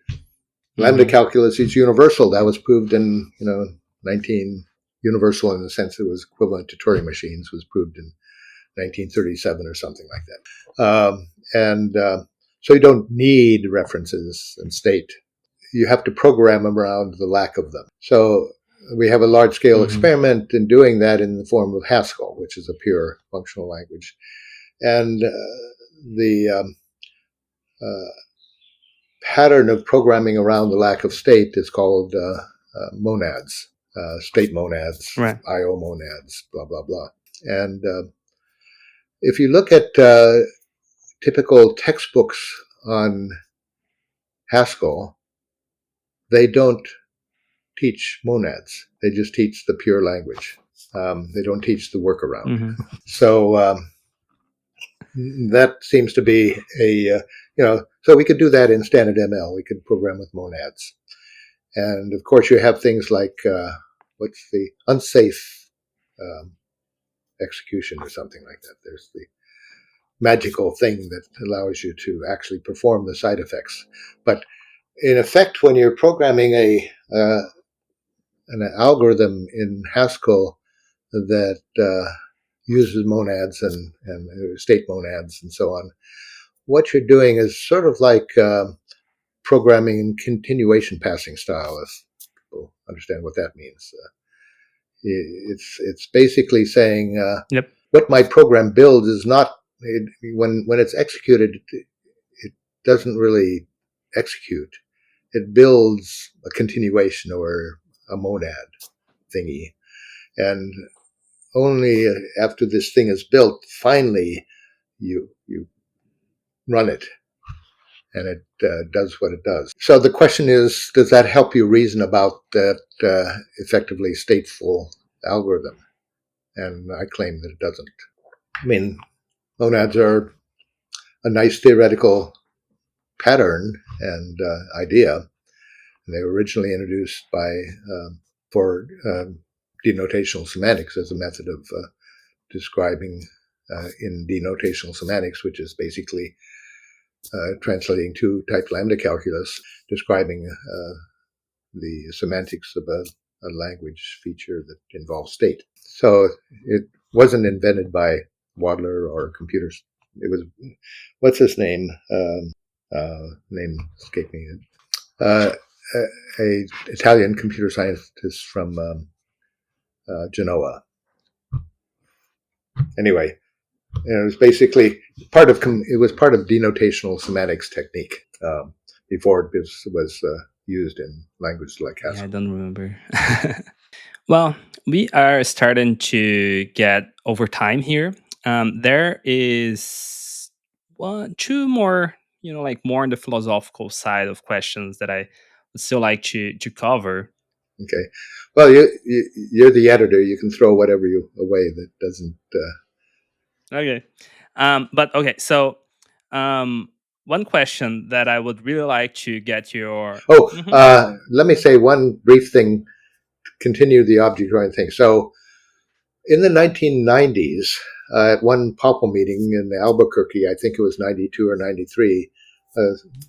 lambda calculus is universal. That was proved in 19 universal in the sense it was equivalent to Turing machines. Was proved in 1937 or something like that. So you don't need references and state. You have to program them around the lack of them. So we have a large-scale experiment in doing that in the form of Haskell, which is a pure functional language. And the pattern of programming around the lack of state is called monads, state monads, right. IO monads, blah, blah, blah. And if you look at typical textbooks on Haskell, they don't teach monads. They just teach the pure language. They don't teach the workaround. So that seems to be so we could do that in standard ML. We could program with monads. And of course, you have things like what's the unsafe execution or something like that. There's the magical thing that allows you to actually perform the side effects. But in effect, when you're programming an algorithm in Haskell that uses monads and state monads and so on, what you're doing is sort of like programming in continuation passing style, if people understand what that means. It's basically saying what my program builds is not, when it's executed, it doesn't really execute. It builds a continuation or a monad thingy. And only after this thing is built, finally, you run it. And it does what it does. So the question is, does that help you reason about that effectively stateful algorithm? And I claim that it doesn't. I mean, monads are a nice theoretical pattern and idea. And they were originally introduced for denotational semantics as a method of describing in denotational semantics, which is basically translating two-type lambda calculus, describing the semantics of a language feature that involves state. So it wasn't invented by Wadler or computers. It was, what's his name? Name escaped me. A Italian computer scientist from Genoa. Anyway, it was basically part of denotational semantics technique before it was used in languages like Haskell. Yeah, I don't remember. Well, we are starting to get over time here. There is two more, more on the philosophical side of questions that I would still like to cover. Okay. Well, you're the editor. You can throw whatever away that doesn't. Okay. But okay, so one question that I would really like to get your. Let me say one brief thing. Continue the object-oriented thing. So, in the 1990s, at one POPL meeting in Albuquerque, I think it was 92 or 93,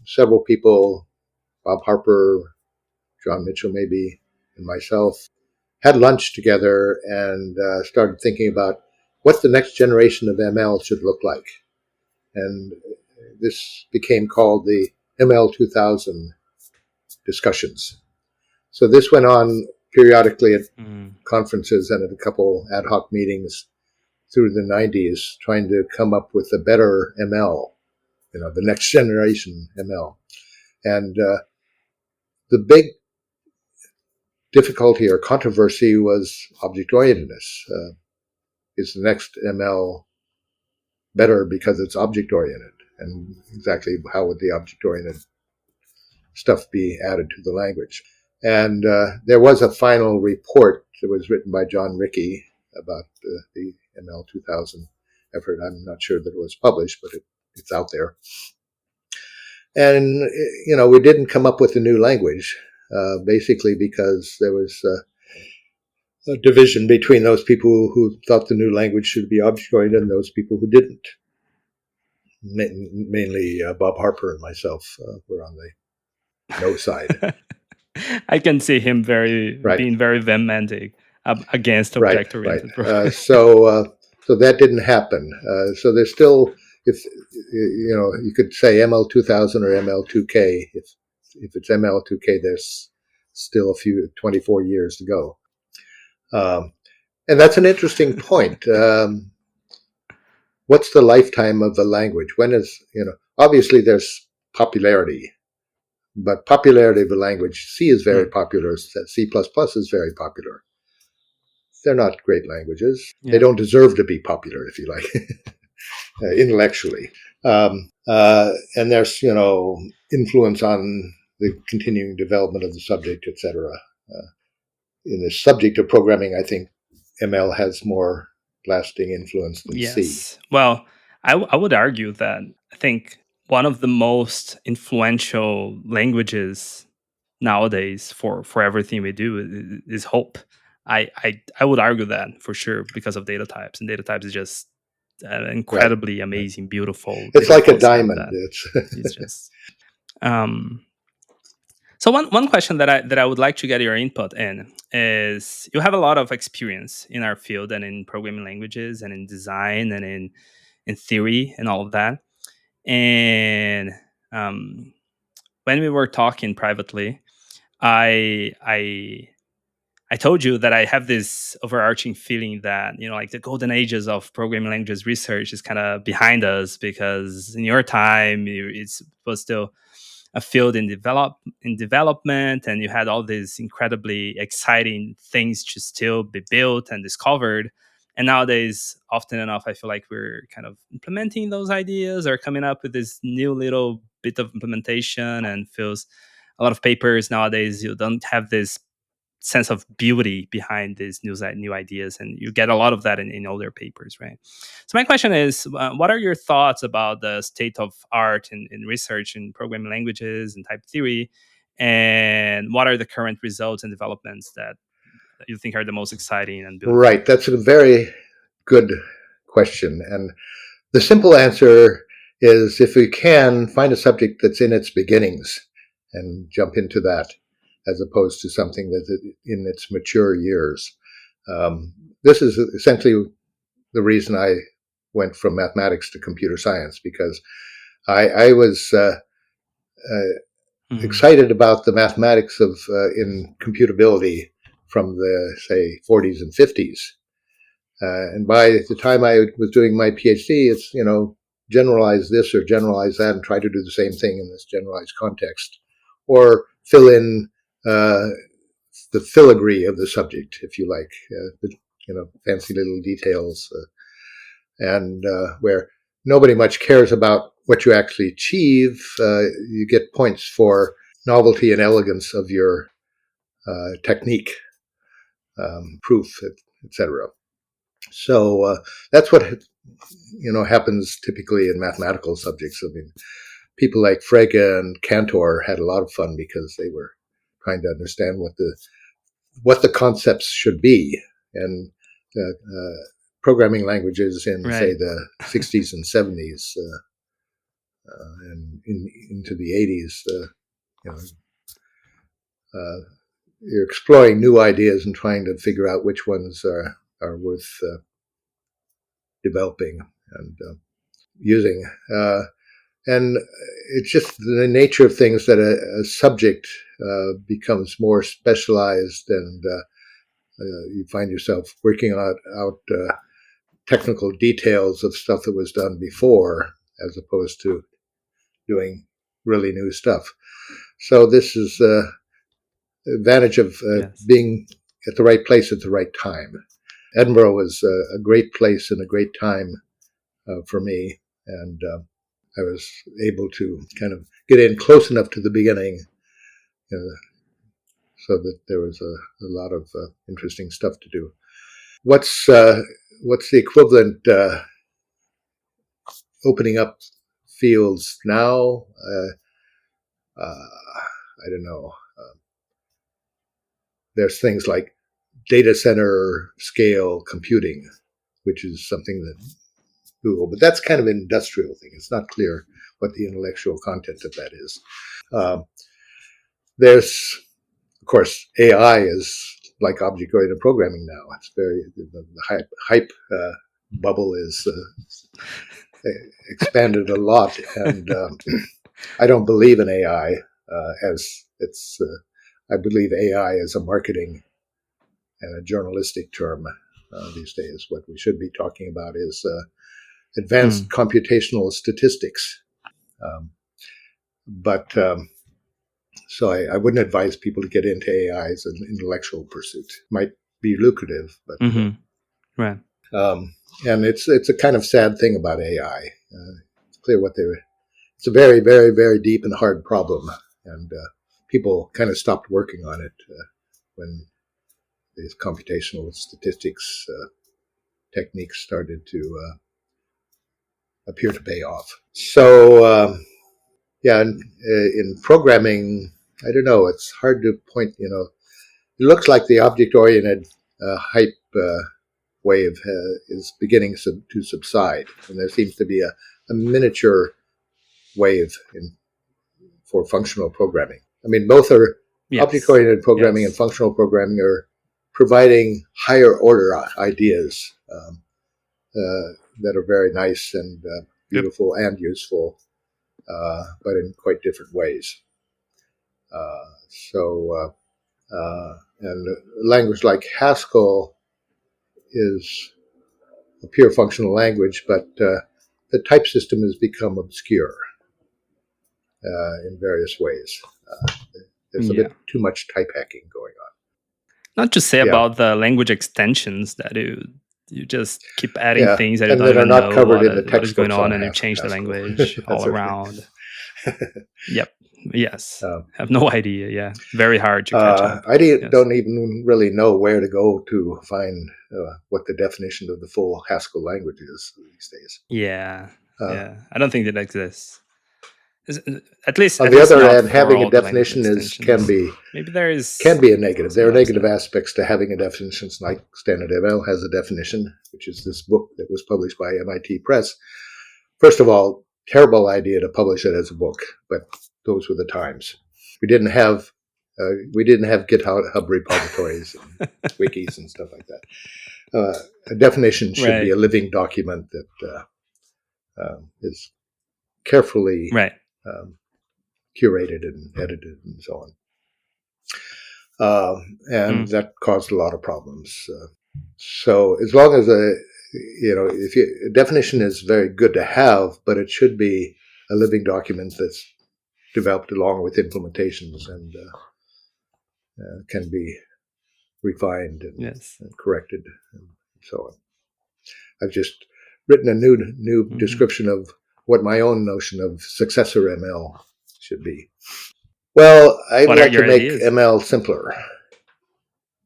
several people, Bob Harper, John Mitchell maybe, and myself, had lunch together and started thinking about what the next generation of ML should look like. And this became called the ML 2000 discussions. So this went on periodically at conferences and at a couple ad hoc meetings through the 90s, trying to come up with a better ML, the next generation ML. And the big difficulty or controversy was object-orientedness. Is the next ML better because it's object-oriented? And exactly how would the object-oriented stuff be added to the language? And there was a final report that was written by John Rickey about the ML 2000 effort. I'm not sure that it was published, but it's out there. And, we didn't come up with a new language, basically because there was a division between those people who thought the new language should be object-oriented and those people who didn't. Mainly Bob Harper and myself were on the no side. I can see him Right. being very vehementic against Right. object-oriented Right. So that didn't happen. So there's still, if you could say ML2000 or ML2K. If it's ML2K, there's still 24 years to go. And that's an interesting point. What's the lifetime of the language? When is, obviously there's popularity, but popularity of a language, C is very popular, C++ is very popular. They're not great languages. Yeah. They don't deserve to be popular, if you like, intellectually. And there's, influence on the continuing development of the subject, etc. In the subject of programming, I think ML has more lasting influence than C. Well, I would argue that I think one of the most influential languages nowadays for everything we do is Hope. I would argue that for sure because of data types, and data types is just incredibly amazing, beautiful. It's like a diamond. It's just. So one question that I would like to get your input in is, you have a lot of experience in our field and in programming languages and in design and in theory and all of that. And when we were talking privately, I told you that I have this overarching feeling that, like the golden ages of programming languages research is kind of behind us, because in your time it was still a field in development, and you had all these incredibly exciting things to still be built and discovered. And nowadays, often enough, I feel like we're kind of implementing those ideas or coming up with this new little bit of implementation, and feels a lot of papers nowadays, you don't have this sense of beauty behind these new ideas, and you get a lot of that in older papers, right? So my question is, what are your thoughts about the state of art in research in programming languages and type theory, and what are the current results and developments that you think are the most exciting and beautiful? Right, that's a very good question, and the simple answer is, if we can, find a subject that's in its beginnings and jump into that, as opposed to something that's in its mature years. This is essentially the reason I went from mathematics to computer science, because I was excited about the mathematics of in computability from the, say, 40s and 50s. And by the time I was doing my PhD, it's, generalize this or generalize that and try to do the same thing in this generalized context, or fill in the filigree of the subject, if you like, fancy little details, and where nobody much cares about what you actually achieve. You get points for novelty and elegance of your technique, proof, etc. So that's what happens typically in mathematical subjects. I mean, people like Frege and Cantor had a lot of fun because they were trying to understand what the concepts should be, and programming languages in, say, the 60s and 70s and into the 80s. You're exploring new ideas and trying to figure out which ones are worth developing and using. And it's just the nature of things that a subject becomes more specialized, and you find yourself working out technical details of stuff that was done before, as opposed to doing really new stuff. So this is the advantage of being at the right place at the right time. Edinburgh was a great place and a great time for me, and I was able to kind of get in close enough to the beginning, so that there was a lot of interesting stuff to do. What's the equivalent opening up fields now? I don't know. There's things like data center scale computing, which is something that Google, but that's kind of an industrial thing. It's not clear what the intellectual content of that is. There's, of course, AI is like object-oriented programming now. It's the hype bubble is expanded a lot, and I don't believe in AI as it's. I believe AI is a marketing and a journalistic term these days. What we should be talking about is advanced computational statistics. So I wouldn't advise people to get into AI as an intellectual pursuit. Might be lucrative, but right. And it's a kind of sad thing about AI. It's clear what they're. It's a very, very, very deep and hard problem, and people kind of stopped working on it when these computational statistics techniques started to appear to pay off. So in programming, I don't know. It's hard to point. It looks like the object-oriented hype wave is beginning to subside, and there seems to be a miniature wave for functional programming. I mean, both are object-oriented programming and functional programming are providing higher order ideas that are very nice and beautiful and useful, but in quite different ways. And a language like Haskell is a pure functional language, but the type system has become obscure in various ways. There's a bit too much type hacking going on. Not to say about the language extensions that you just keep adding things that you don't even know what is going on, and you change the language all around. Yep. Yes. Have no idea. Yeah. Very hard to catch up. I don't even really know where to go to find what the definition of the full Haskell language is these days. Yeah. I don't think that exists. At least on the other hand, having a definition can be a negative. There are negative aspects to having a definition, like Standard ML has a definition, which is this book that was published by MIT Press. First of all, terrible idea to publish it as a book, but those were the times. We didn't have GitHub repositories and wikis and stuff like that. A definition should be a living document that is carefully curated and edited and so on. And that caused a lot of problems. So as long as a definition is very good to have, but it should be a living document that's developed along with implementations and can be refined and corrected and so on. I've just written a new description of what my own notion of successor ML should be. Well, I'd like to make ML simpler.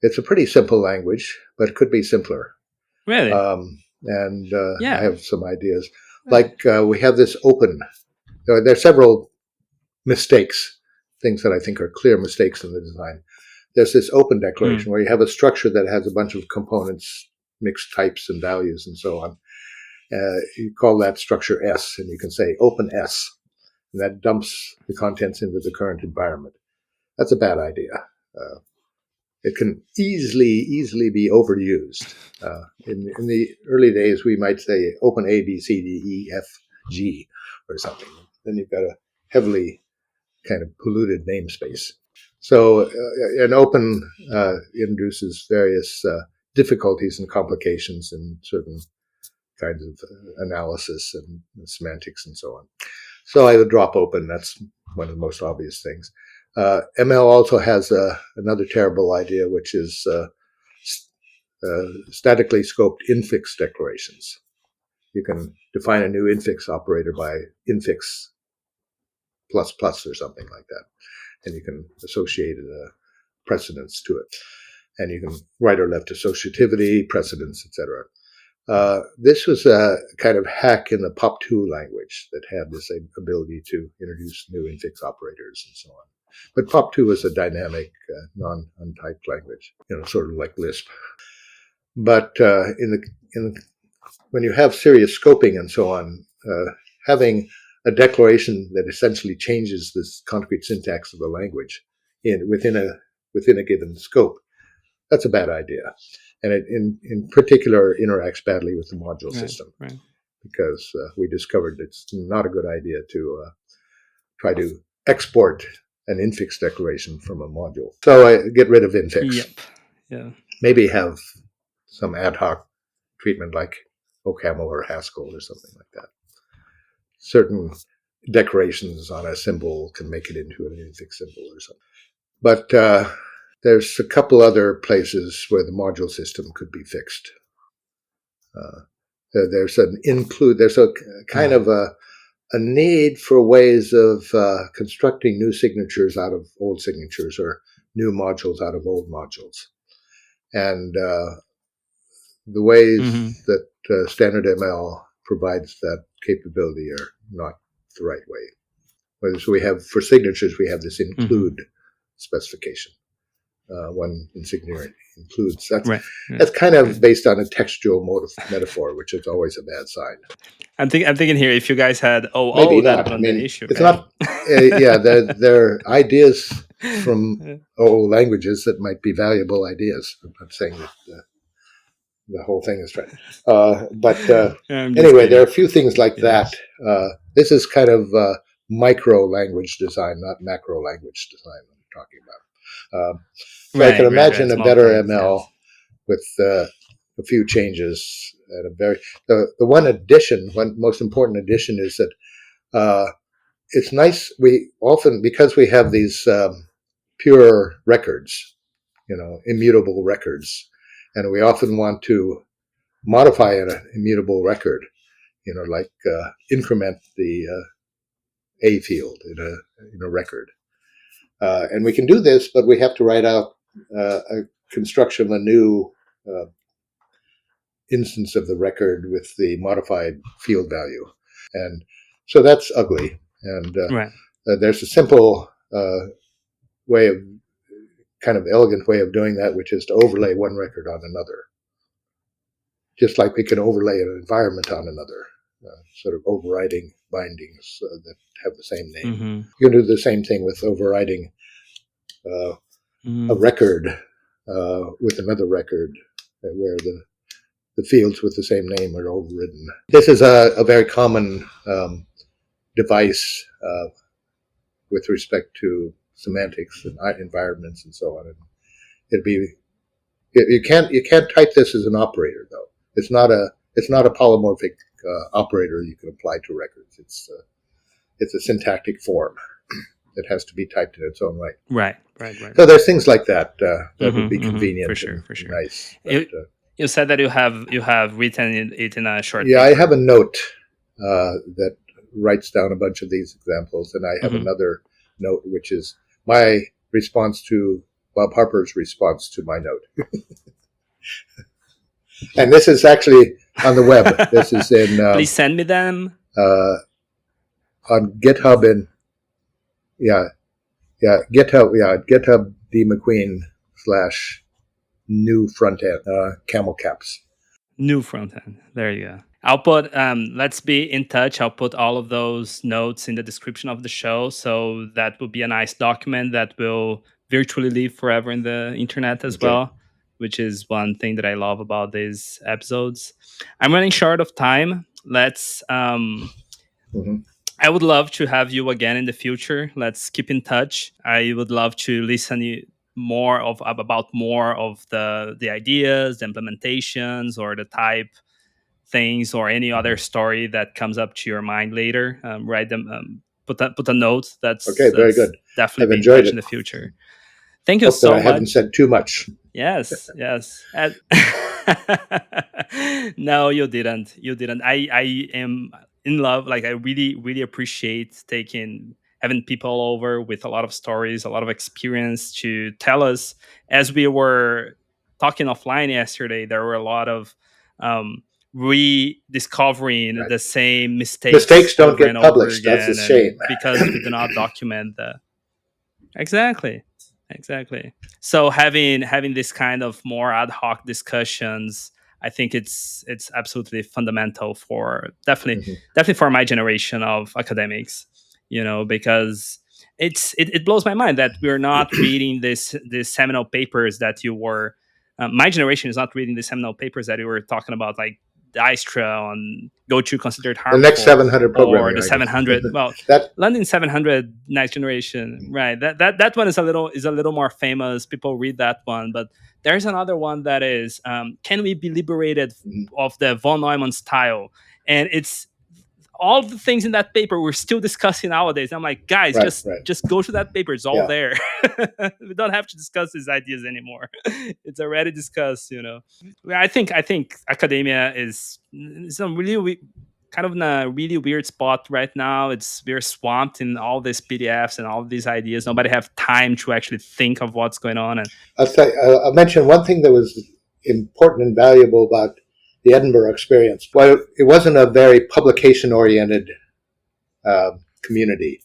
It's a pretty simple language, but it could be simpler. Really? I have some ideas. Like we have this open. There are several mistakes, things that I think are clear mistakes in the design. There's this open declaration where you have a structure that has a bunch of components, mixed types and values and so on. You call that structure S, and you can say open S, and that dumps the contents into the current environment. That's a bad idea. It can easily be overused. In the early days, we might say open A, B, C, D, E, F, G, or something. Then you've got a heavily kind of polluted namespace. So an open introduces various difficulties and complications in certain kinds of analysis and semantics and so on. So I would drop open. That's one of the most obvious things. ML also has another terrible idea, which is statically scoped infix declarations. You can define a new infix operator by infix plus plus or something like that, and you can associate precedence to it. And you can right or left associativity, precedence, etc. This was a kind of hack in the POP2 language that had this ability to introduce new infix operators and so on. But POP2 was a dynamic, non-untyped language, sort of like Lisp. But when you have serious scoping and so on, having a declaration that essentially changes this concrete syntax of the language within a given scope, that's a bad idea. And it in particular interacts badly with the module system, because we discovered it's not a good idea to try to export an infix declaration from a module. So I get rid of infix. Yep. Yeah. Maybe have some ad hoc treatment like OCaml or Haskell or something like that. Certain decorations on a symbol can make it into an infix symbol or something. But there's a couple other places where the module system could be fixed. There's a kind of a need for ways of constructing new signatures out of old signatures, or new modules out of old modules. And the ways that standard ML provides that capability are not the right way. So we have, for signatures, we have this include specification. One insignia includes. That's kind of based on a textual metaphor, which is always a bad sign. I'm thinking here, if you guys had that on the issue. It's not. There are ideas from old languages that might be valuable ideas. I'm not saying that the whole thing is right. But anyway, there are a few things like that. This is kind of micro language design, not macro language design I'm talking about. So I can imagine a better ML with a few changes. And one most important addition is that it's nice. We often, because we have these pure records, immutable records, and we often want to modify an immutable record, like increment the A field in a record. And we can do this, but we have to write out a construction of a new instance of the record with the modified field value. And so that's ugly. And there's a simple kind of elegant way of doing that, which is to overlay one record on another. Just like we can overlay an environment on another, sort of overriding bindings that have the same name. You can do the same thing with overriding a record with another record, where the fields with the same name are overridden. This is a very common device with respect to semantics and environments and so on. And you can't type this as an operator, though. It's not a polymorphic operator you can apply to records. It's a syntactic form. It has to be typed in its own right. Right. So there's things like that that would be convenient. For sure. Nice. But, you said that you have written it in a short. Yeah, paper. I have a note that writes down a bunch of these examples, and I have another note which is my response to Bob Harper's response to my note. And this is actually on the web. This is in. Please send me them. On GitHub and GitHub D MacQueen / new front end camel caps. New front end. There you go. I'll put. Let's be in touch. I'll put all of those notes in the description of the show, so that will be a nice document that will virtually live forever in the internet as well, which is one thing that I love about these episodes. I'm running short of time. Let's. I would love to have you again in the future. Let's keep in touch. I would love to listen about more of the ideas, the implementations, or the type things, or any other story that comes up to your mind later. Write them. Put a note. That's very good. Definitely be in touch in the future. Thank you Hope so that much. I haven't said too much. Yes. No, you didn't. I am in love. Like, I really, really appreciate having people over with a lot of stories, a lot of experience to tell us. As we were talking offline yesterday, there were a lot of rediscovering the same mistakes. Mistakes don't get published. That's a shame. Because we do not document Exactly. Exactly. So having this kind of more ad hoc discussions, I think it's absolutely fundamental for Mhm. definitely for my generation of academics, because it blows my mind that we're not reading this seminal papers that you were my generation is not reading the seminal papers that you were talking about, like Dijkstra on Go to considered The next harmful, 700 or programming the language. 700. Well, That London 700 next generation, right? That one is a little more famous. People read that one, but there's another one that is can we be liberated mhm. of the von Neumann style? And it's all the things in that paper we're still discussing nowadays. I'm like, guys, Right, right. just go to that paper. It's all Yeah. there. We don't have to discuss these ideas anymore. It's already discussed. I think academia is a kind of in a really weird spot right now. We're swamped in all these PDFs and all of these ideas. Nobody have time to actually think of what's going on. And I'll mention one thing that was important and valuable about the Edinburgh experience. Well, it wasn't a very publication-oriented community.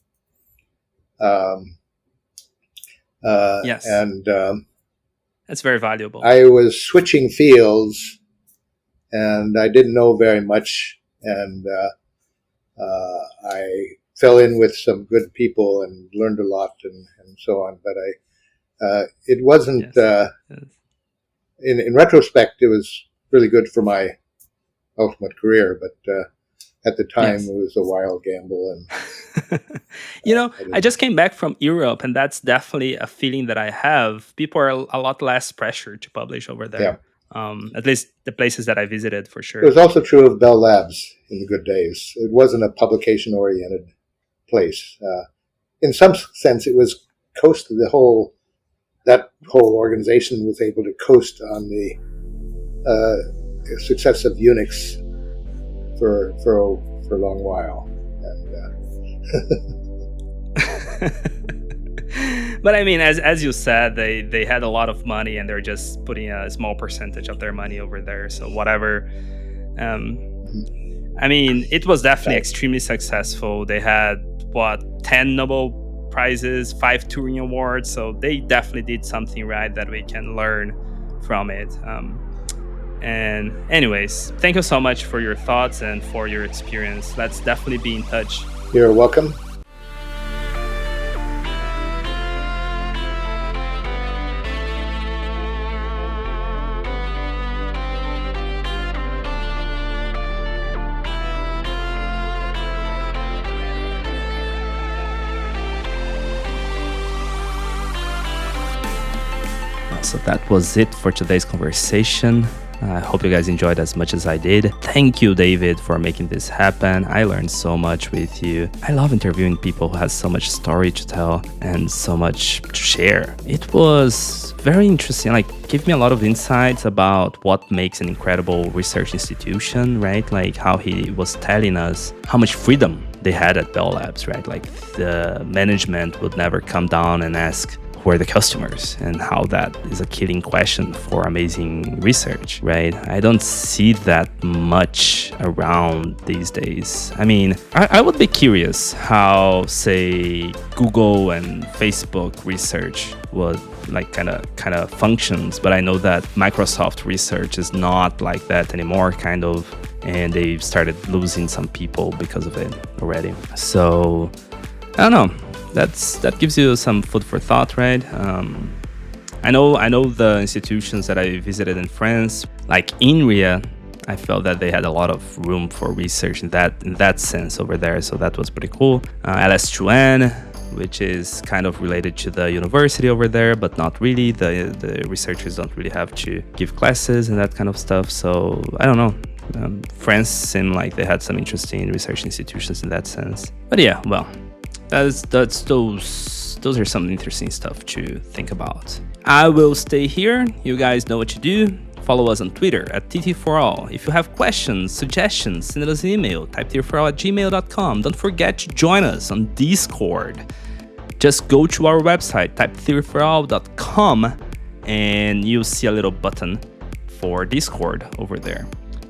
yes, And that's very valuable. I was switching fields, and I didn't know very much, and I fell in with some good people and learned a lot, and so on. But it wasn't. Yes. Yes. In retrospect, it was really good for my ultimate career, but at the time, Yes. it was a wild gamble, and I just came back from Europe, and that's definitely a feeling that I have. People are a lot less pressure to publish over there. yeah. At least the places that I visited, for sure. It was also true of Bell Labs in the good days. It wasn't a publication-oriented place. In some sense, it was that whole organization was able to coast on the success of Unix for a long while. But I mean, as you said, they had a lot of money, and they're just putting a small percentage of their money over there. So whatever. I mean, it was definitely extremely successful. They had 10 Nobel Prizes, 5 Turing Awards. So they definitely did something right that we can learn from it. And anyways, thank you so much for your thoughts and for your experience. Let's definitely be in touch. You're welcome. So that was it for today's conversation. I hope you guys enjoyed as much as I did. Thank you, David, for making this happen. I learned so much with you. I love interviewing people who have so much story to tell and so much to share. It was very interesting. Gave me a lot of insights about what makes an incredible research institution, right? Like how he was telling us how much freedom they had at Bell Labs, right? Like the management would never come down and ask, who are the customers, and how that is a killing question for amazing research, right? I don't see that much around these days. I mean, I would be curious how, say, Google and Facebook research would kind of functions, but I know that Microsoft research is not like that anymore, kind of, and they've started losing some people because of it already. So I don't know. That gives you some food for thought, right? I know the institutions that I visited in France, like INRIA, I felt that they had a lot of room for research in that sense over there, so that was pretty cool. LS2N, which is kind of related to the university over there, but not really. The researchers don't really have to give classes and that kind of stuff, so I don't know. France seemed like they had some interesting research institutions in that sense. But yeah, well, those are some interesting stuff to think about. I will stay here. You guys know what to do. Follow us on Twitter at TT4All. If you have questions, suggestions, send us an email, typetheoryforall@gmail.com. Don't forget to join us on Discord. Just go to our website, typetheoryforall.com, and you'll see a little button for Discord over there.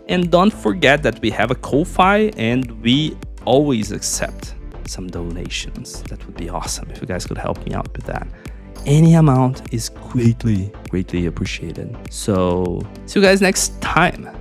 And don't forget that we have a Ko-Fi, and we always accept some donations. That would be awesome if you guys could help me out with that. Any amount is greatly appreciated. So see you guys next time.